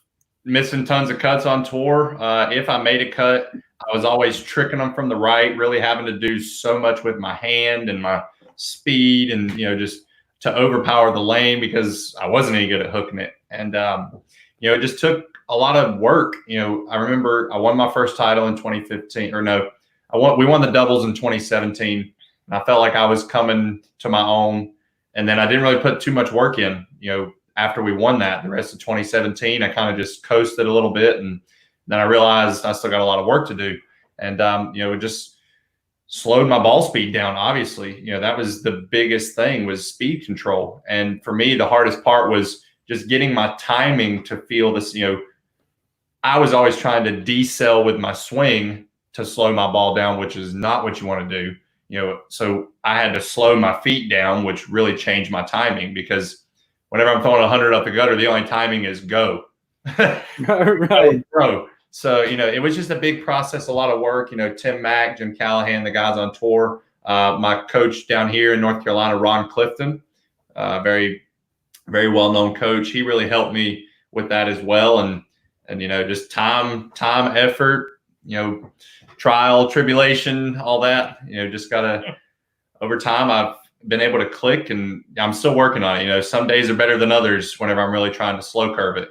missing tons of cuts on tour. If I made a cut, I was always tricking them from the right, really having to do so much with my hand and my speed and, just to overpower the lane because I wasn't any good at hooking it. And, it just took a lot of work. I remember I won my first title in 2015, we won the doubles in 2017. And I felt like I was coming to my own. And then I didn't really put too much work in, after we won that. The rest of 2017, I kind of just coasted a little bit. And then I realized I still got a lot of work to do. And, it just slowed my ball speed down, obviously. That was the biggest thing, was speed control. And for me, the hardest part was just getting my timing to feel this, I was always trying to decel with my swing to slow my ball down, which is not what you want to do. So I had to slow my feet down, which really changed my timing, because whenever I'm throwing 100 up the gutter, the only timing is go. Right. Throw. So, it was just a big process, a lot of work. Tim Mack, Jim Callahan, the guys on tour, my coach down here in North Carolina, Ron Clifton, very, very well-known coach. He really helped me with that as well. And just time, effort, trial, tribulation, all that, just gotta, over time, I've been able to click, and I'm still working on it. Some days are better than others whenever I'm really trying to slow curve it.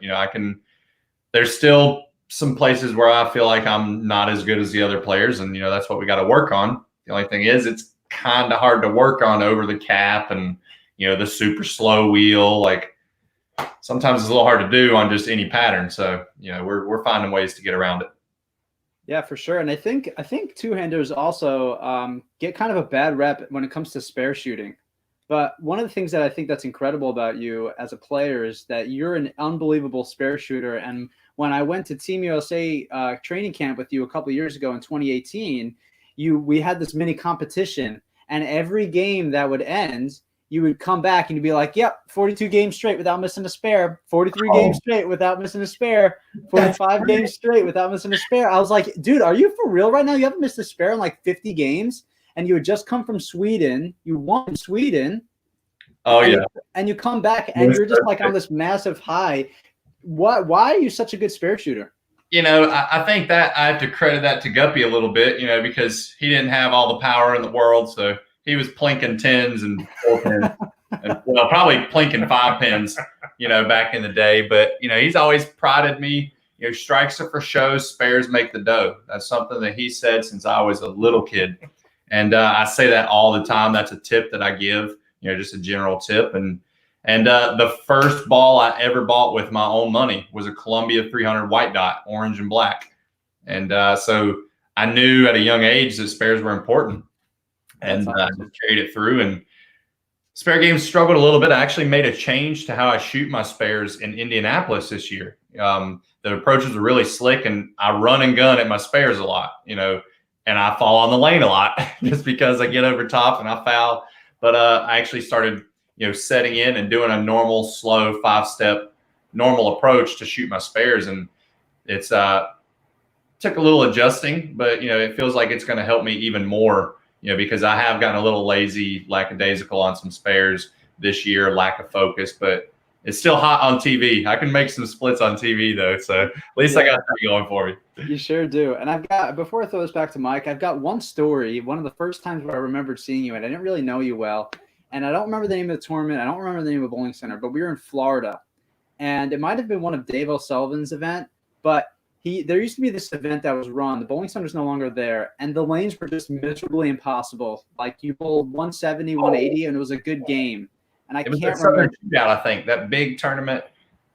There's still some places where I feel like I'm not as good as the other players, and that's what we got to work on. The only thing is, it's kind of hard to work on over the cap and the super slow wheel. Like, sometimes it's a little hard to do on just any pattern. So we're finding ways to get around it. Yeah, for sure. And I think two-handers also get kind of a bad rep when it comes to spare shooting. But one of the things that I think that's incredible about you as a player is that you're an unbelievable spare shooter. And when I went to Team USA training camp with you a couple of years ago in 2018, we had this mini competition, and every game that would end, you would come back and you'd be like, yep, 42 games straight without missing a spare, 43 games straight without missing a spare, 45 games straight without missing a spare. I was like, dude, are you for real right now? You haven't missed a spare in like 50 games? And you had just come from Sweden. You won in Sweden. Oh, yeah. And you come back and you're just like on this massive high. Why are you such a good spare shooter? I think that I have to credit that to Guppy a little bit, because he didn't have all the power in the world. So he was plinking 10s and 4 pins. And, well, probably plinking 5 pins, back in the day. But, he's always prided me. Strikes are for show, spares make the dough. That's something that he said since I was a little kid. And I say that all the time. That's a tip that I give, just a general tip. And the first ball I ever bought with my own money was a Columbia 300 white dot, orange and black. And so I knew at a young age that spares were important. And I just carried it through. And spare games struggled a little bit. I actually made a change to how I shoot my spares in Indianapolis this year. The approaches are really slick, and I run and gun at my spares a lot, and I fall on the lane a lot just because I get over top and I foul. But I actually started, setting in and doing a normal, slow 5-step normal approach to shoot my spares. And it's took a little adjusting, but, it feels like it's going to help me even more, because I have gotten a little lazy, lackadaisical on some spares this year, lack of focus, but it's still hot on TV. I can make some splits on TV though. So at least I got that going for me. You sure do. And I've got, before I throw this back to Mike, I've got one story. One of the first times where I remembered seeing you, and I didn't really know you well. And I don't remember the name of the tournament. I don't remember the name of the bowling center, but we were in Florida. And it might have been one of Dave O'Sullivan's event, but there used to be this event that was run. The bowling center's no longer there, and the lanes were just miserably impossible. Like, you bowled 170, 180, and it was a good game. And I can't remember. Shootout, I think, that big tournament.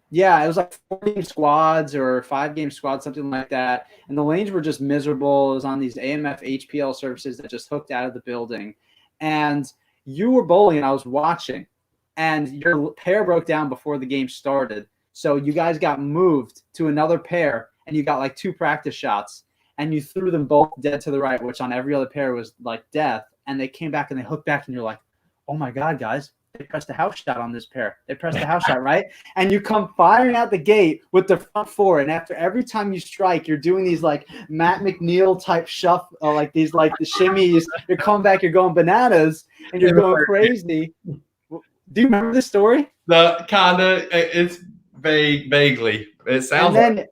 Yeah, it was like 4-game squads or 5-game squads, something like that. And the lanes were just miserable. It was on these AMF HPL services that just hooked out of the building. And you were bowling, and I was watching. And your pair broke down before the game started. So you guys got moved to another pair, and you got like 2 practice shots. And you threw them both dead to the right, which on every other pair was like death. And they came back and they hooked back, and you're like, oh my God, guys. They pressed a house shot on this pair. They pressed a house shot, right? And you come firing out the gate with the front 4. And after every time you strike, you're doing these like Matt McNeil type shuffle, like these like the shimmies. You're coming back, you're going bananas, and you're going crazy. Do you remember this story? The kinda, it's vaguely. It sounds like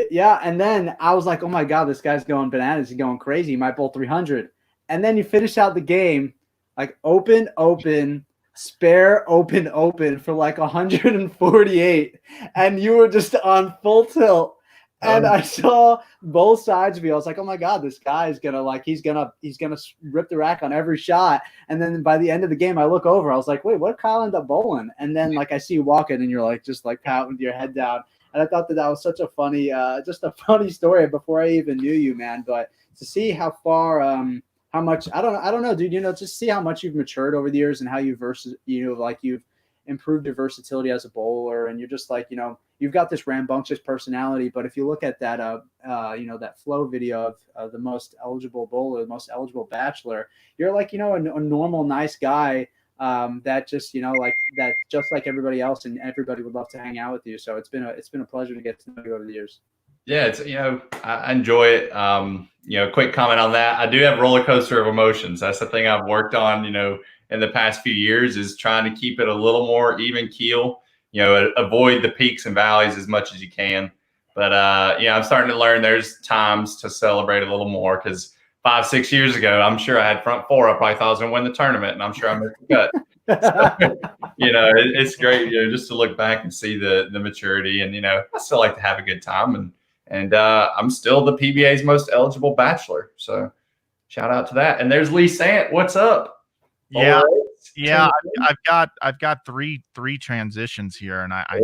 yeah. And then I was like, oh my God, this guy's going bananas. He's going crazy. He might bowl 300. And then you finish out the game, like open, spare, open for like 148, and you were just on full tilt. And I saw both sides of me. I was like, oh my God, this guy is gonna he's gonna rip the rack on every shot. And then by the end of the game, I look over, I was like, wait, what did Kyle end up bowling? And then like I see you walking, and you're like just like pouting with your head down. And I thought that was such a funny, just a funny story before I even knew you, man. But to see how far, how much, I don't know, dude, just see how much you've matured over the years and how you've improved your versatility as a bowler, and you're just like, you've got this rambunctious personality. But if you look at that, that flow video of the most eligible bowler, the most eligible bachelor, you're like, a normal, nice guy that just, that's just like everybody else, and everybody would love to hang out with you. So it's been a pleasure to get to know you over the years. Yeah, it's I enjoy it. Quick comment on that. I do have roller coaster of emotions. That's the thing I've worked on, in the past few years, is trying to keep it a little more even keel. Avoid the peaks and valleys as much as you can. But I'm starting to learn there's times to celebrate a little more, because 5-6 years ago, I'm sure I had front four. I probably thought I was going to win the tournament, and I'm sure I missed the cut. So, it's great, just to look back and see the maturity, and I still like to have a good time, and I'm still the PBA's most eligible bachelor. So shout out to that. And there's Lee Sant. What's up? Yeah. Yeah. I've got three transitions here, and I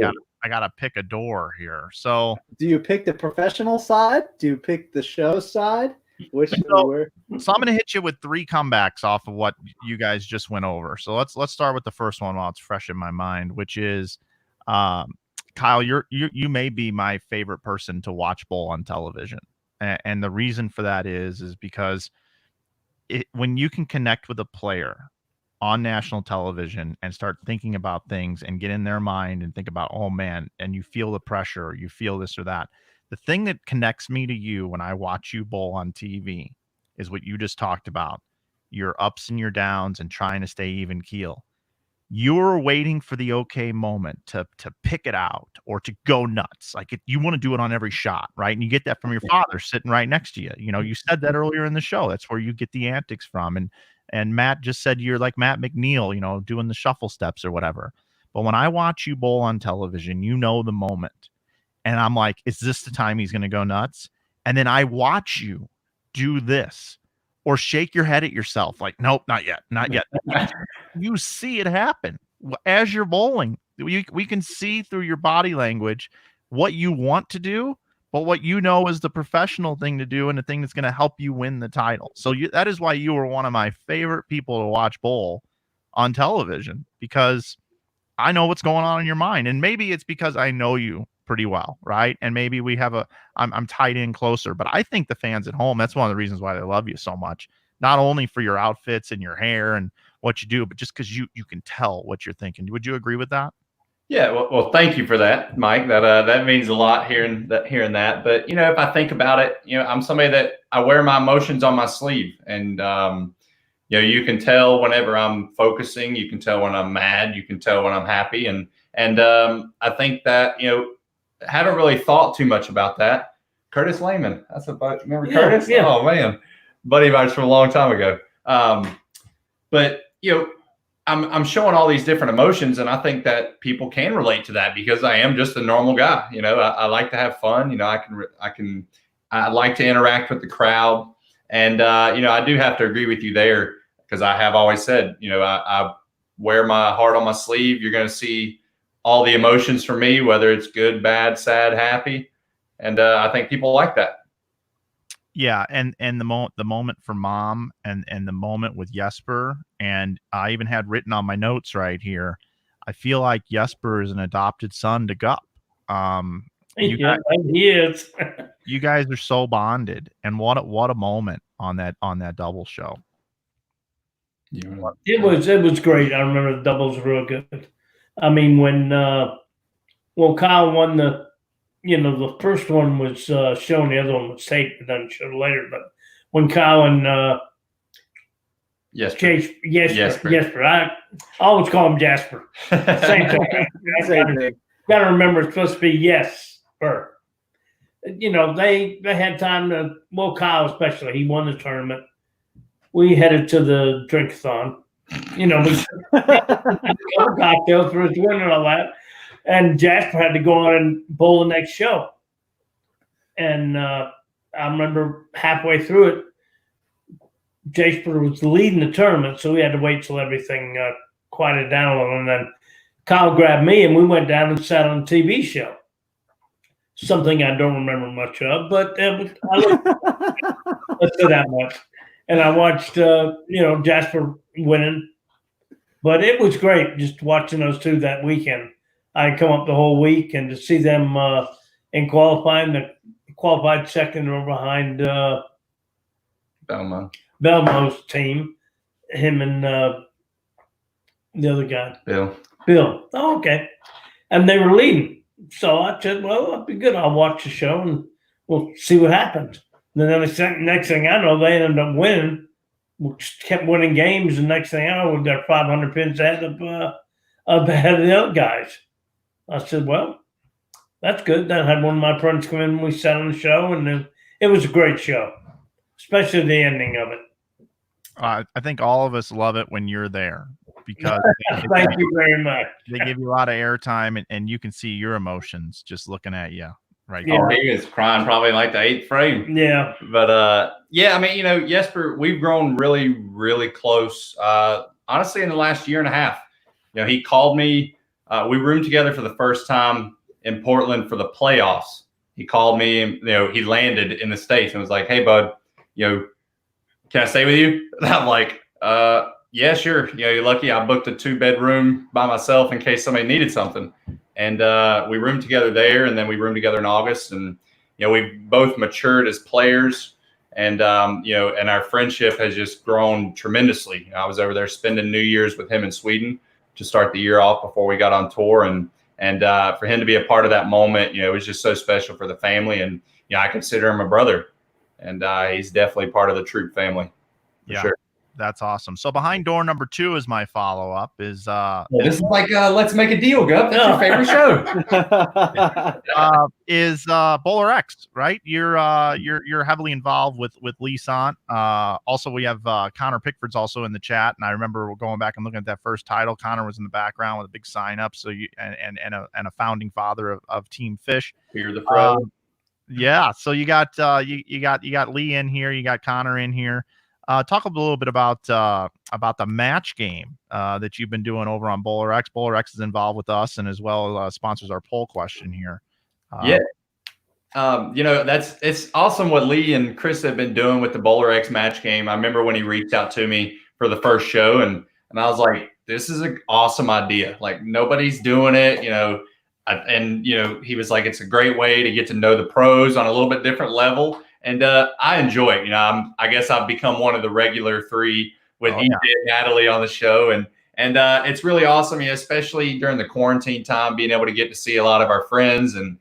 gotta pick a door here. So do you pick the professional side? Do you pick the show side? So I'm going to hit you with 3 comebacks off of what you guys just went over. So let's start with the first one while it's fresh in my mind, which is, Kyle, you may be my favorite person to watch bowl on television. And the reason for that is because when you can connect with a player on national television and start thinking about things and get in their mind and think about, oh man, and you feel the pressure, or you feel this or that. The thing that connects me to you when I watch you bowl on TV is what you just talked about, your ups and your downs and trying to stay even keel. You're waiting for the okay moment to pick it out or to go nuts. Like you want to do it on every shot, right? And you get that from your father sitting right next to you. You said that earlier in the show. That's where you get the antics from. And Matt just said you're like Matt McNeil, doing the shuffle steps or whatever. But when I watch you bowl on television, the moment. And I'm like, is this the time he's going to go nuts? And then I watch you do this or shake your head at yourself like, nope, not yet, not yet. You see it happen as you're bowling. We can see through your body language what you want to do, but what is the professional thing to do and the thing that's going to help you win the title. So that is why you were one of my favorite people to watch bowl on television, because I know what's going on in your mind. And maybe it's because I know you pretty well, right? And maybe we have I'm tied in closer, but I think the fans at home, that's one of the reasons why they love you so much, not only for your outfits and your hair and what you do, but just because you can tell what you're thinking. Would you agree with that? Yeah, well, thank you for that, Mike. That means a lot hearing that. But if I think about it, I'm somebody that I wear my emotions on my sleeve, and you can tell whenever I'm focusing. You can tell when I'm mad. You can tell when I'm happy, and I think that haven't really thought too much about that. Curtis Lehman, that's remember Curtis? Yeah. Oh man, buddy of ours from a long time ago. But I'm showing all these different emotions, and I think that people can relate to that because I am just a normal guy. I like to have fun. I like to interact with the crowd, and I do have to agree with you there, because I have always said, I wear my heart on my sleeve. You're going to see all the emotions from me, whether it's good, bad, sad, happy, and I think people like that. Yeah, and the moment for Mom and the moment with Jesper, and I even had written on my notes right here, I feel like Jesper is an adopted son to Gup. You guys are so bonded, and what a moment on that double show. It was great. I remember the doubles were real good. I mean, when Kyle won the first one was shown, the other one was taped and then showed later. But when Kyle and Jesper, I always call him Jasper. Same thing. Got to remember, it's supposed to be Jesper. They had time to. Well, Kyle especially, he won the tournament. We headed to the drink-a-thon. We cocktails for his win and all that. And Jasper had to go on and bowl the next show. And I remember halfway through it, Jasper was leading the tournament, so we had to wait till everything quieted down a little. And then Kyle grabbed me, and we went down and sat on a TV show. Something I don't remember much of, but let's say that much. And I watched, Jasper winning. But it was great just watching those two that weekend. I come up the whole week, and to see them in qualifying, the qualified second or behind Belmo's team, him and the other guy. Bill. Oh, okay. And they were leading. So I said, well, that'd be good. I'll watch the show and we'll see what happens. And then the next thing I know, they ended up winning. We just kept winning games. And next thing I know, they're 500 pins ahead of the other guys. I said, well, that's good. Then I had one of my friends come in and we sat on the show, and it was a great show, especially the ending of it. I think all of us love it when you're there, because thank you very much. They give you a lot of airtime, and you can see your emotions just looking at you. Right. Yeah. Oh, he was crying probably like the 8th frame. Yeah. But yeah, I mean, Jesper, we've grown really, really close. Honestly, in the last year and a half, he called me. We roomed together for the first time in Portland for the playoffs. He called me, and he landed in the States and was like, "Hey, bud, can I stay with you?" And I'm like, "Yeah, sure. You're lucky I booked a 2-bedroom by myself in case somebody needed something." And we roomed together there, and then we roomed together in August. And we both matured as players, and and our friendship has just grown tremendously. I was over there spending New Year's with him in Sweden to start the year off before we got on tour, and for him to be a part of that moment, it was just so special for the family. And I consider him a brother, and he's definitely part of the Troup family. Yeah. Sure. That's awesome. So behind door number 2 is my follow-up. Is this is like Let's Make a Deal, Gup. That's your favorite show. Is BowlerX, right? You're heavily involved with Lee Sant. Also, we have Connor Pickford's also in the chat, and I remember going back and looking at that first title. Connor was in the background with a big sign up. So and a founding father of Team Fish. You're the pro. Yeah. So you got Lee in here. You got Connor in here. Talk a little bit about the match game that you've been doing over on BowlerX. BowlerX is involved with us, and as well sponsors our poll question here. Yeah. It's awesome what Lee and Chris have been doing with the BowlerX match game. I remember when he reached out to me for the first show, and I was like, this is an awesome idea. Like, nobody's doing it, he was like, it's a great way to get to know the pros on a little bit different level. And I enjoy it. I guess I've become one of the regular 3 with EJ and Natalie on the show. And it's really awesome, especially during the quarantine time, being able to get to see a lot of our friends and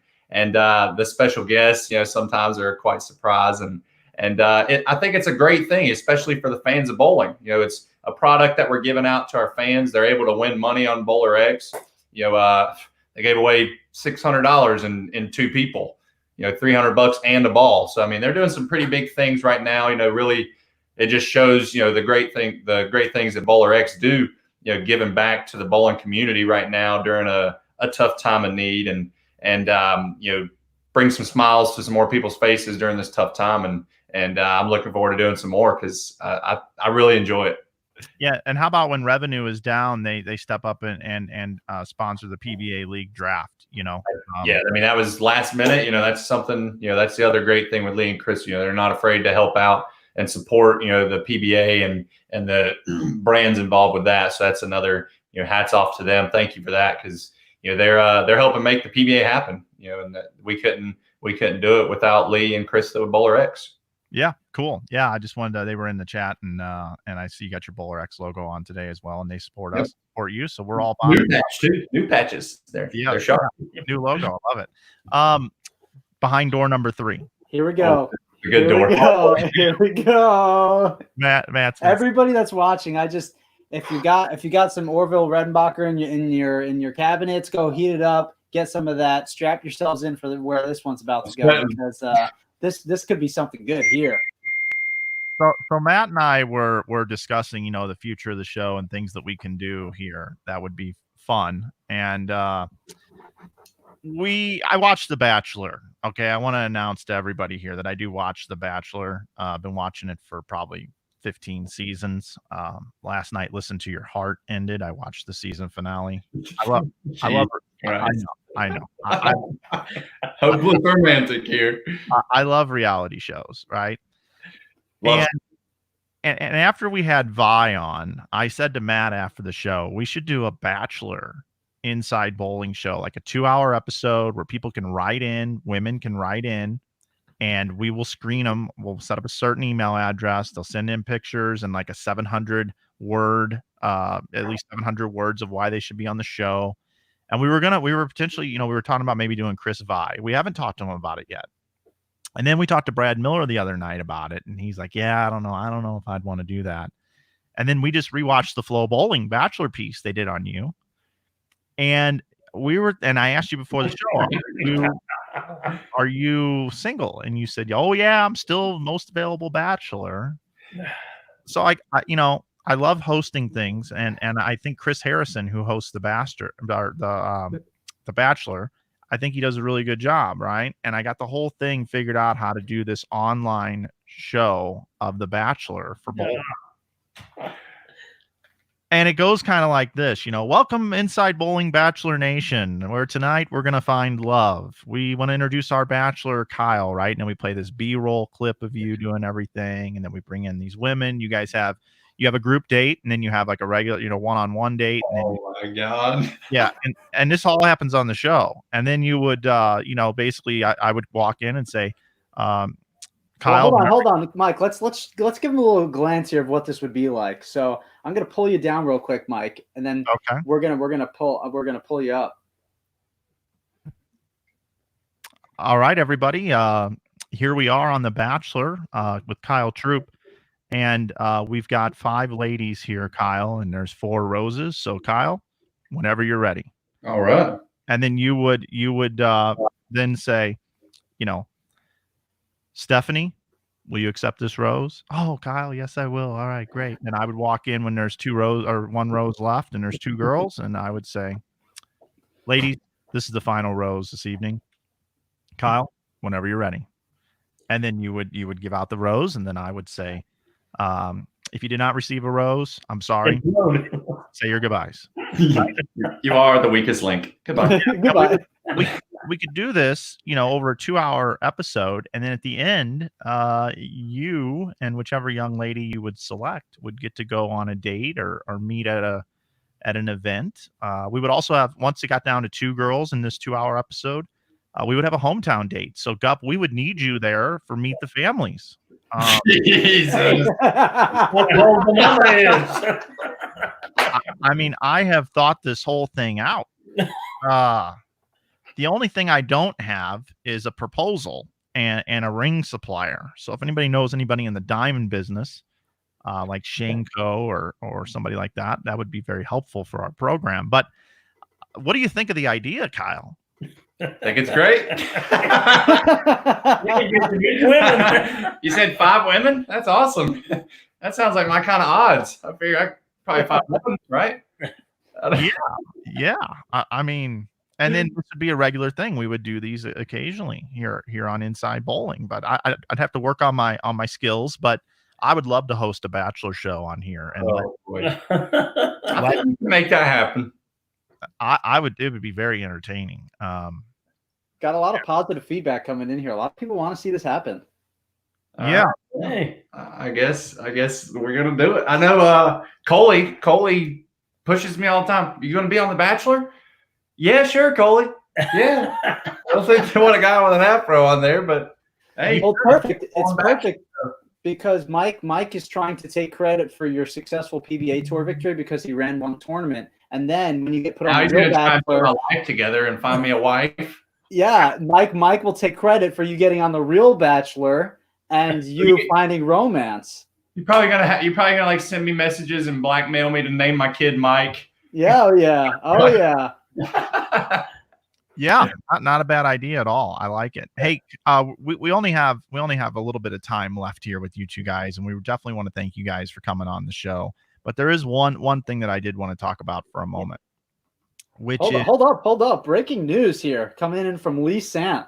the special guests, sometimes are quite surprised. And I think it's a great thing, especially for the fans of bowling. It's a product that we're giving out to our fans. They're able to win money on BowlerX. They gave away $600 in 2 people. $300 and a ball. So, I mean, they're doing some pretty big things right now. Really, it just shows, the great things that BowlerX do, giving back to the bowling community right now during a tough time of need, and bring some smiles to some more people's faces during this tough time. And I'm looking forward to doing some more, because I really enjoy it. Yeah. And how about when revenue is down, they step up and sponsor the PBA League draft, Yeah. I mean, that was last minute, that's something, that's the other great thing with Lee and Chris, they're not afraid to help out and support, the PBA and the brands involved with that. So that's another, hats off to them. Thank you for that. Cause they're helping make the PBA happen, and that we couldn't do it without Lee and Chris with BowlerX. Yeah, cool. Yeah, I just wanted to, they were in the chat, and I see you got your BowlerX logo on today as well, and they support us, support you, so we're all behind. New patches. They're sharp. New logo, I love it. Behind door number 3. Here we go. A good door. Here we go. Matt's everybody that's watching, if you got some Orville Redenbacher in your cabinets, go heat it up, get some of that, strap yourselves in for where this one's about to go, because this could be something good here. So Matt and I were discussing, the future of the show and things that we can do here that would be fun. And I watched The Bachelor. Okay, I want to announce to everybody here that I do watch The Bachelor. I've been watching it for probably 15 seasons. Last night, Listen to Your Heart ended. I watched the season finale. I love her. I know. Hopeless romantic here. I love reality shows, right? and after we had Vi on, I said to Matt after the show, we should do a Bachelor Inside Bowling show, like a 2-hour episode where people can write in, women can write in, and we will screen them. We'll set up a certain email address. They'll send in pictures and like a 700 word, at least 700 words of why they should be on the show. And we were potentially, we were talking about maybe doing Chris Vi. We haven't talked to him about it yet. And then we talked to Brad Miller the other night about it. And he's like, yeah, I don't know if I'd want to do that. And then we just rewatched the Flow Bowling Bachelor piece they did on you. And I asked you before the show, are you single? And you said, oh yeah, I'm still most available Bachelor. So I love hosting things, and I think Chris Harrison, who hosts the Bachelor, I think he does a really good job, right? And I got the whole thing figured out how to do this online show of the Bachelor for bowling. And it goes kind of like this, welcome Inside Bowling Bachelor Nation, where tonight we're going to find love. We want to introduce our Bachelor, Kyle, right? And then we play this B-roll clip of you doing everything. And then we bring in these women. You guys have a group date, and then you have like a regular, one-on-one date. And then my God. Yeah. And this all happens on the show. And then you would, basically I would walk in and say, Kyle, hold on, Mike. Let's give him a little glance here of what this would be like. So I'm gonna pull you down real quick, Mike, and then we're gonna pull you up. All right, everybody. Here we are on The Bachelor with Kyle Troup, and we've got 5 ladies here, Kyle, and there's 4 roses. So Kyle, whenever you're ready. All right. And then you would then say, Stephanie, will you accept this rose? Oh, Kyle, yes, I will. All right, great. And I would walk in when there's 1 rose left and there's 2 girls. And I would say, ladies, this is the final rose this evening. Kyle, whenever you're ready. And then you would give out the rose. And then I would say, if you did not receive a rose, I'm sorry. Say your goodbyes. You are the weakest link. Goodbye. Goodbye. We could do this, over a 2-hour episode, and then at the end, you and whichever young lady you would select would get to go on a date or meet at an event. We would also have, once it got down to 2 girls in this 2-hour episode, we would have a hometown date. So Gup, we would need you there for Meet the Families. Jesus. I have thought this whole thing out. The only thing I don't have is a proposal and a ring supplier. So if anybody knows anybody in the diamond business, like Shanko or somebody like that, that would be very helpful for our program. But what do you think of the idea, Kyle? I think it's great. You said 5 women? That's awesome. That sounds like my kind of odds. I figure I probably 5 women, right? Yeah. And then this would be a regular thing. We would do these occasionally here on Inside Bowling. But I'd have to work on my skills. But I would love to host a Bachelor show on here. And I think you can make that happen. It would be very entertaining. Got a lot of positive feedback coming in here. A lot of people want to see this happen. Yeah. I guess we're gonna do it. I know Coley pushes me all the time. You gonna be on The Bachelor? Yeah, sure, Coley. Yeah. I don't think they want a guy with an afro on there, but hey. Well, perfect. It's perfect because Mike is trying to take credit for your successful PBA Tour victory because he ran 1 tournament. And then when you get put on the real Bachelor, put my life together and find me a wife. Yeah, Mike will take credit for you getting on the real Bachelor and you finding romance. You're probably gonna like send me messages and blackmail me to name my kid Mike. Yeah, oh yeah. Yeah, not a bad idea at all. I like it. Hey, we only have a little bit of time left here with you 2 guys, and we definitely want to thank you guys for coming on the show. But there is one thing that I did want to talk about for a moment. Hold up. Breaking news here coming in from Lee Sant.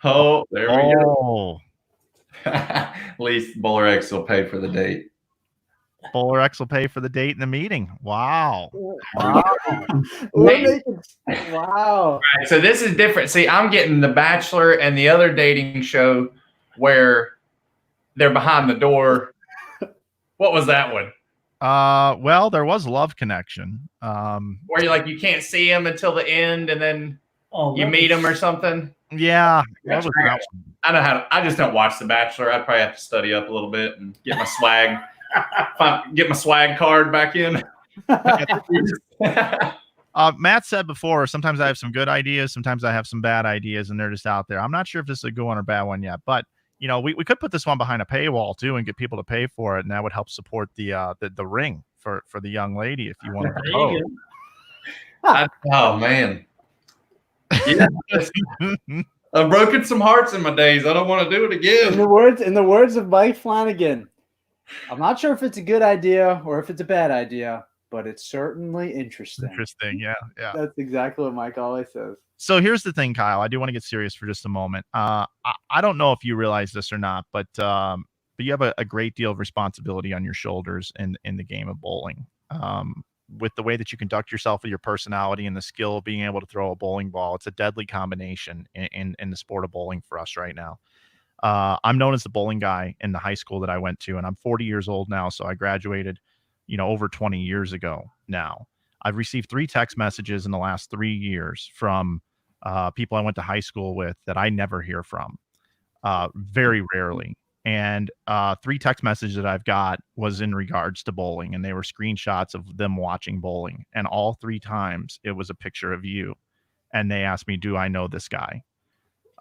Oh, there we go. At least BowlerX will pay for the date. BowlerX will pay for the date and the meeting. Wow. Wow. All right, so this is different. See, I'm getting The Bachelor and the other dating show where they're behind the door. What was that one? Well, there was Love Connection. Where you can't see him until the end, and then you meet him or something. Yeah. Gotcha. I know how. I just don't watch The Bachelor. I'd probably have to study up a little bit and get my swag, get my swag card back in. Matt said before, sometimes I have some good ideas, sometimes I have some bad ideas, and they're just out there. I'm not sure if this is a good one or bad one yet, but we could put this one behind a paywall too and get people to pay for it, and that would help support the ring for the young lady if you want to propose. Oh man. Yeah. I've broken some hearts in my days. I don't want to do it again. In the words of Mike Flanagan, I'm not sure if it's a good idea or if it's a bad idea, but it's certainly interesting. Interesting, yeah. That's exactly what Mike always says. So here's the thing, Kyle. I do want to get serious for just a moment. I don't know if you realize this or not, but you have a great deal of responsibility on your shoulders in the game of bowling. With the way that you conduct yourself, with your personality and the skill of being able to throw a bowling ball, it's a deadly combination in the sport of bowling for us right now. I'm known as the bowling guy in the high school that I went to, and I'm 40 years old now, so I graduated, over 20 years ago now. I've received 3 text messages in the last 3 years from people I went to high school with that I never hear from, very rarely. And 3 text messages that I've got was in regards to bowling, and they were screenshots of them watching bowling. And all 3 times it was a picture of you. And they asked me, do I know this guy?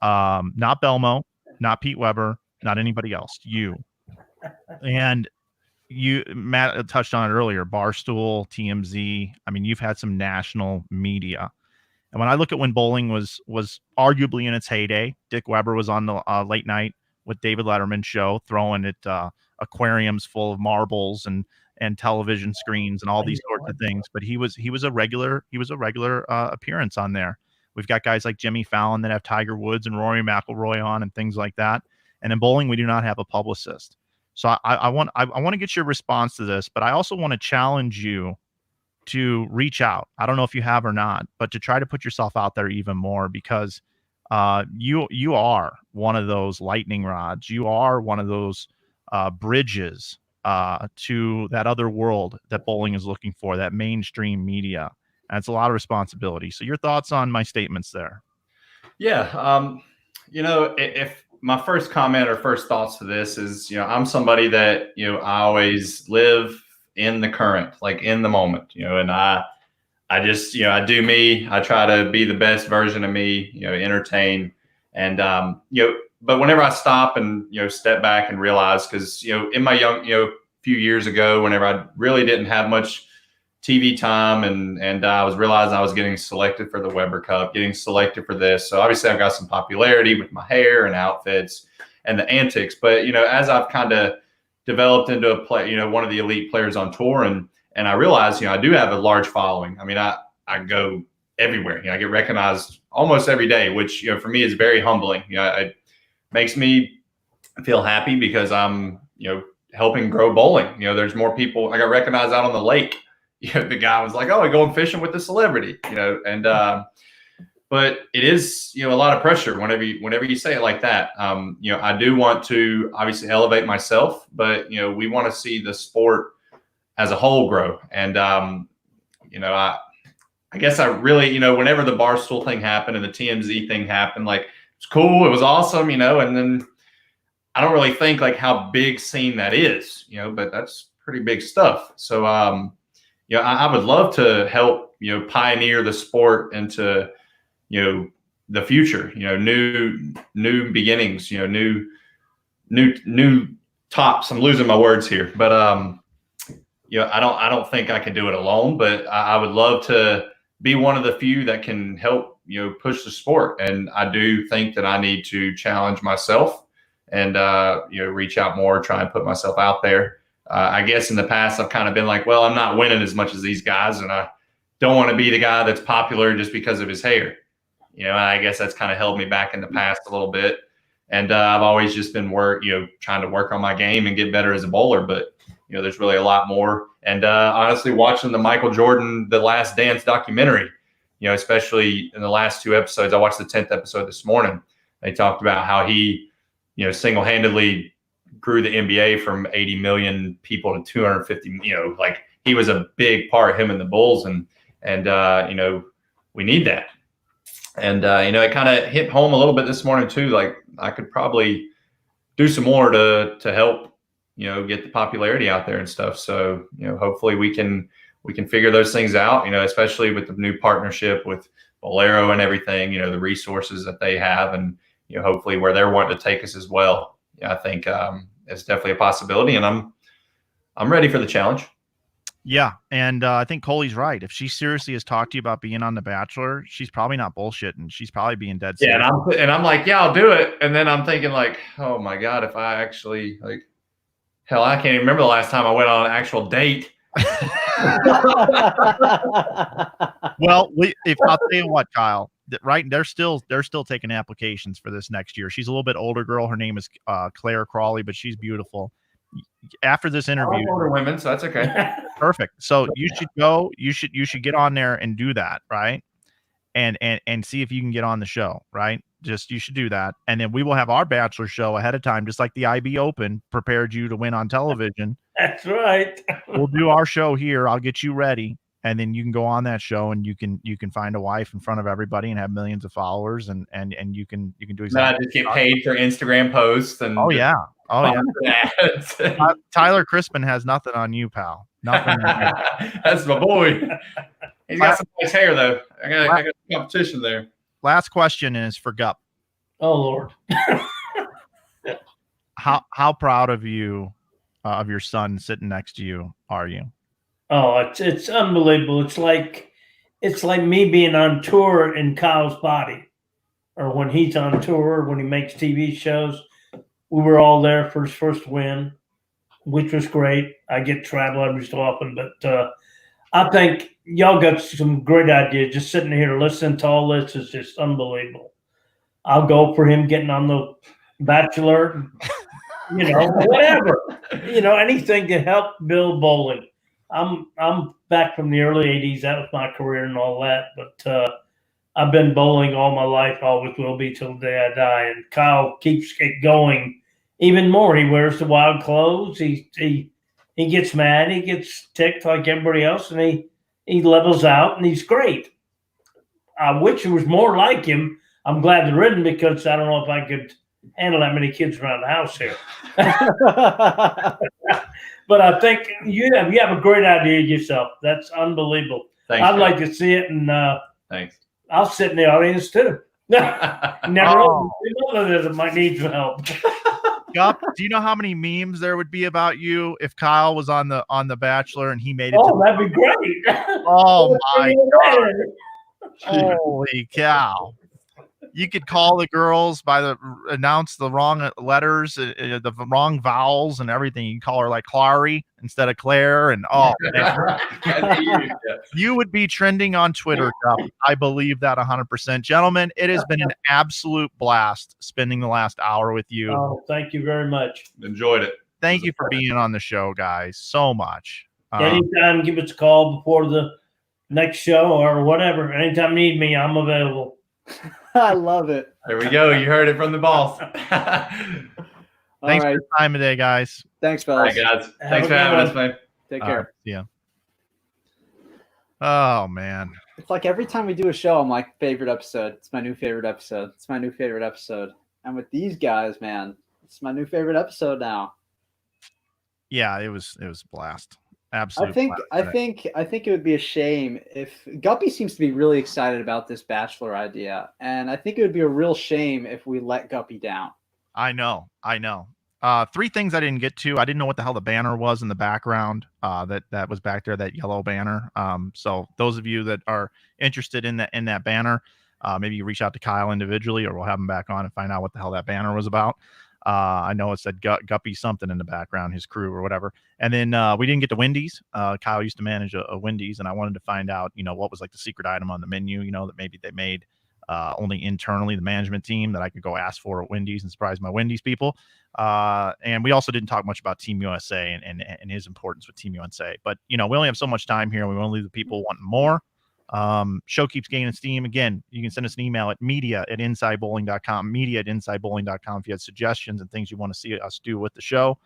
Not Belmo, not Pete Weber, not anybody else, you. And Matt touched on it earlier, Barstool, TMZ. I mean, you've had some national media. And when I look at when bowling was arguably in its heyday, Dick Weber was on the late night with David Letterman's show, throwing at aquariums full of marbles and television screens and all these sorts of things. But he was a regular appearance on there. We've got guys like Jimmy Fallon that have Tiger Woods and Rory McIlroy on and things like that. And in bowling, we do not have a publicist. So I want to get your response to this, but I also want to challenge you to reach out. I don't know if you have or not, but to try to put yourself out there even more, because you are one of those lightning rods. You are one of those bridges to that other world that bowling is looking for, that mainstream media. And it's a lot of responsibility. So your thoughts on my statements there? Yeah. If my first comment or first thoughts to this is, I'm somebody that, I always live in the current, like in the moment, and I just, I do me. I try to be the best version of me, entertain. And, but whenever I stop and, step back and realize, because, in my young, few years ago, whenever I really didn't have much TV time and I was realizing I was getting selected for the Weber Cup, getting selected for this. So obviously I've got some popularity with my hair and outfits and the antics. But, as I've kind of developed into a play, one of the elite players on tour, and I realized, I do have a large following. I mean, I go everywhere. I get recognized almost every day, which, for me is very humbling. It makes me feel happy because I'm, helping grow bowling. There's more people. I got recognized out on the lake. The guy was like, "Oh, I going fishing with the celebrity," and but it is, a lot of pressure whenever you say it like that. I do want to obviously elevate myself, but we want to see the sport as a whole grow. And I guess I really, whenever the Barstool thing happened and the TMZ thing happened, like, it's cool, it was awesome, and then I don't really think like how big scene that is, but that's pretty big stuff. So I would love to help, pioneer the sport into, the future, new beginnings, new tops. I'm losing my words here, but I don't think I can do it alone, but I would love to be one of the few that can help, push the sport. And I do think that I need to challenge myself and, reach out more, try and put myself out there. I guess in the past, I've kind of been like, well, I'm not winning as much as these guys, and I don't want to be the guy that's popular just because of his hair. I guess that's kind of held me back in the past a little bit. And I've always just been trying to work on my game and get better as a bowler. But, there's really a lot more. And honestly, watching the Michael Jordan, The Last Dance documentary, especially in the last 2 episodes, I watched the 10th episode this morning. They talked about how he, single-handedly grew the NBA from 80 million people to 250. Like he was a big part, him and the Bulls, and we need that. And it kind of hit home a little bit this morning too. Like I could probably do some more to help get the popularity out there and stuff. So hopefully we can figure those things out. Especially with the new partnership with Bolero and everything. The resources that they have, and hopefully where they're wanting to take us as well. I think it's definitely a possibility, and I'm ready for the challenge. Yeah, and I think Coley's right. If she seriously has talked to you about being on The Bachelor, she's probably not bullshitting. She's probably being dead serious. Yeah, and I'm like, yeah, I'll do it. And then I'm thinking like, oh my God, if I actually hell, I can't even remember the last time I went on an actual date. Well, I'll tell you what, Kyle. Right, they're still taking applications for this next year. She's a little bit older girl. Her name is Claire Crawley, but she's beautiful. After this interview, older women, so that's okay. Perfect. So you should go. You should get on there and do that, right? And see if you can get on the show, right? You should do that, and then we will have our Bachelor show ahead of time, just like the IB Open prepared you to win on television. That's right. We'll do our show here. I'll get you ready, and then you can go on that show, and you can find a wife in front of everybody and have millions of followers, and you can do exactly. Just get paid for Instagram posts and. Oh yeah. Tyler Crispin has nothing on you, pal. Nothing. That's my boy. He's got some nice hair though. I got competition there. Last question is for Gup. Oh Lord. How proud of you, of your son sitting next to you, are you? Oh, it's unbelievable. It's like me being on tour in Kyle's body, or when he's on tour, when he makes TV shows. We were all there for his first win, which was great. I get to travel every so often, but I think y'all got some great ideas. Just sitting here listening to all this is just unbelievable. I'll go for him getting on the Bachelor, whatever, anything to help build bowling. I'm back from the early 80s. That was my career and all that, but I've been bowling all my life, always will be till the day I die. And Kyle keeps it going even more. He wears the wild clothes. He gets mad. He gets ticked like everybody else, and he levels out, and he's great. I wish there was more like him. I'm glad they're written because I don't know if I could handle that many kids around the house here. But I think you have a great idea yourself. That's unbelievable. Thanks, I'd like to see it, and thanks. I'll sit in the audience too. Never know that might need some help. Gup, do you know how many memes there would be about you if Kyle was on the Bachelor and he made it? That'd be great. Oh my God! Holy cow! You could call the girls announce the wrong letters, the wrong vowels and everything. You can call her like Clary instead of Claire, and you would be trending on Twitter, Gup. I believe that 100%. Gentlemen, it has been an absolute blast spending the last hour with you. Oh, thank you very much. Enjoyed it. Thank you for being on the show, guys, so much. Anytime, give us a call before the next show or whatever. Anytime you need me, I'm available. I love it. There we go. You heard it from the boss. Thanks for your time today, guys. Thanks, fellas. All right, guys. Thanks for having us, man. Take care. Yeah. Oh, man. It's like every time we do a show, I'm like, favorite episode. It's my new favorite episode. It's my new favorite episode. And with these guys, man, it's my new favorite episode now. Yeah, it was a blast. Absolutely. I think it would be a shame if Guppy seems to be really excited about this Bachelor idea, and I think it would be a real shame if we let Guppy down. I know. 3 things I didn't get to. I didn't know what the hell the banner was in the background. That was back there, that yellow banner. So those of you that are interested in that banner, maybe you reach out to Kyle individually, or we'll have him back on and find out what the hell that banner was about. I know it said Guppy something in the background, his crew or whatever. And then we didn't get to Wendy's. Kyle used to manage a Wendy's, and I wanted to find out, what was like the secret item on the menu, that maybe they made only internally, the management team, that I could go ask for at Wendy's and surprise my Wendy's people. And we also didn't talk much about Team USA and his importance with Team USA. But, we only have so much time here, and we want to leave the people wanting more. Show keeps gaining steam. Again, you can send us an email at media@insidebowling.com, media@insidebowling.com if you have suggestions and things you want to see us do with the show.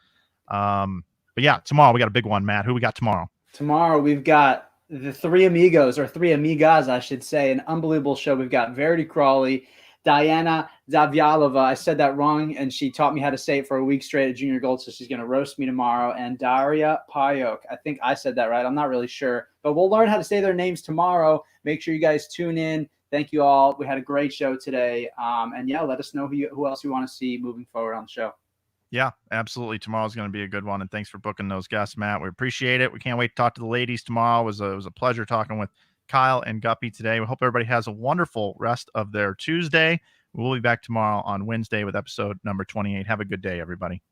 But yeah, tomorrow we got a big one, Matt. Who we got tomorrow? Tomorrow we've got the three amigos, or three amigas, I should say. An unbelievable show. We've got Verity Crawley, Diana Zavyalova. I said that wrong, and she taught me how to say it for a week straight at Junior Gold, so she's going to roast me tomorrow. And Daria Payok. I think I said that right. I'm not really sure, but we'll learn how to say their names tomorrow. Make sure you guys tune in. Thank you all. We had a great show today. And yeah, let us know who else you want to see moving forward on the show. Yeah, absolutely. Tomorrow's going to be a good one. And thanks for booking those guests, Matt. We appreciate it. We can't wait to talk to the ladies tomorrow. It was a pleasure talking with Kyle and Guppy today. We hope everybody has a wonderful rest of their Tuesday. We'll be back tomorrow on Wednesday with episode number 28. Have a good day, everybody.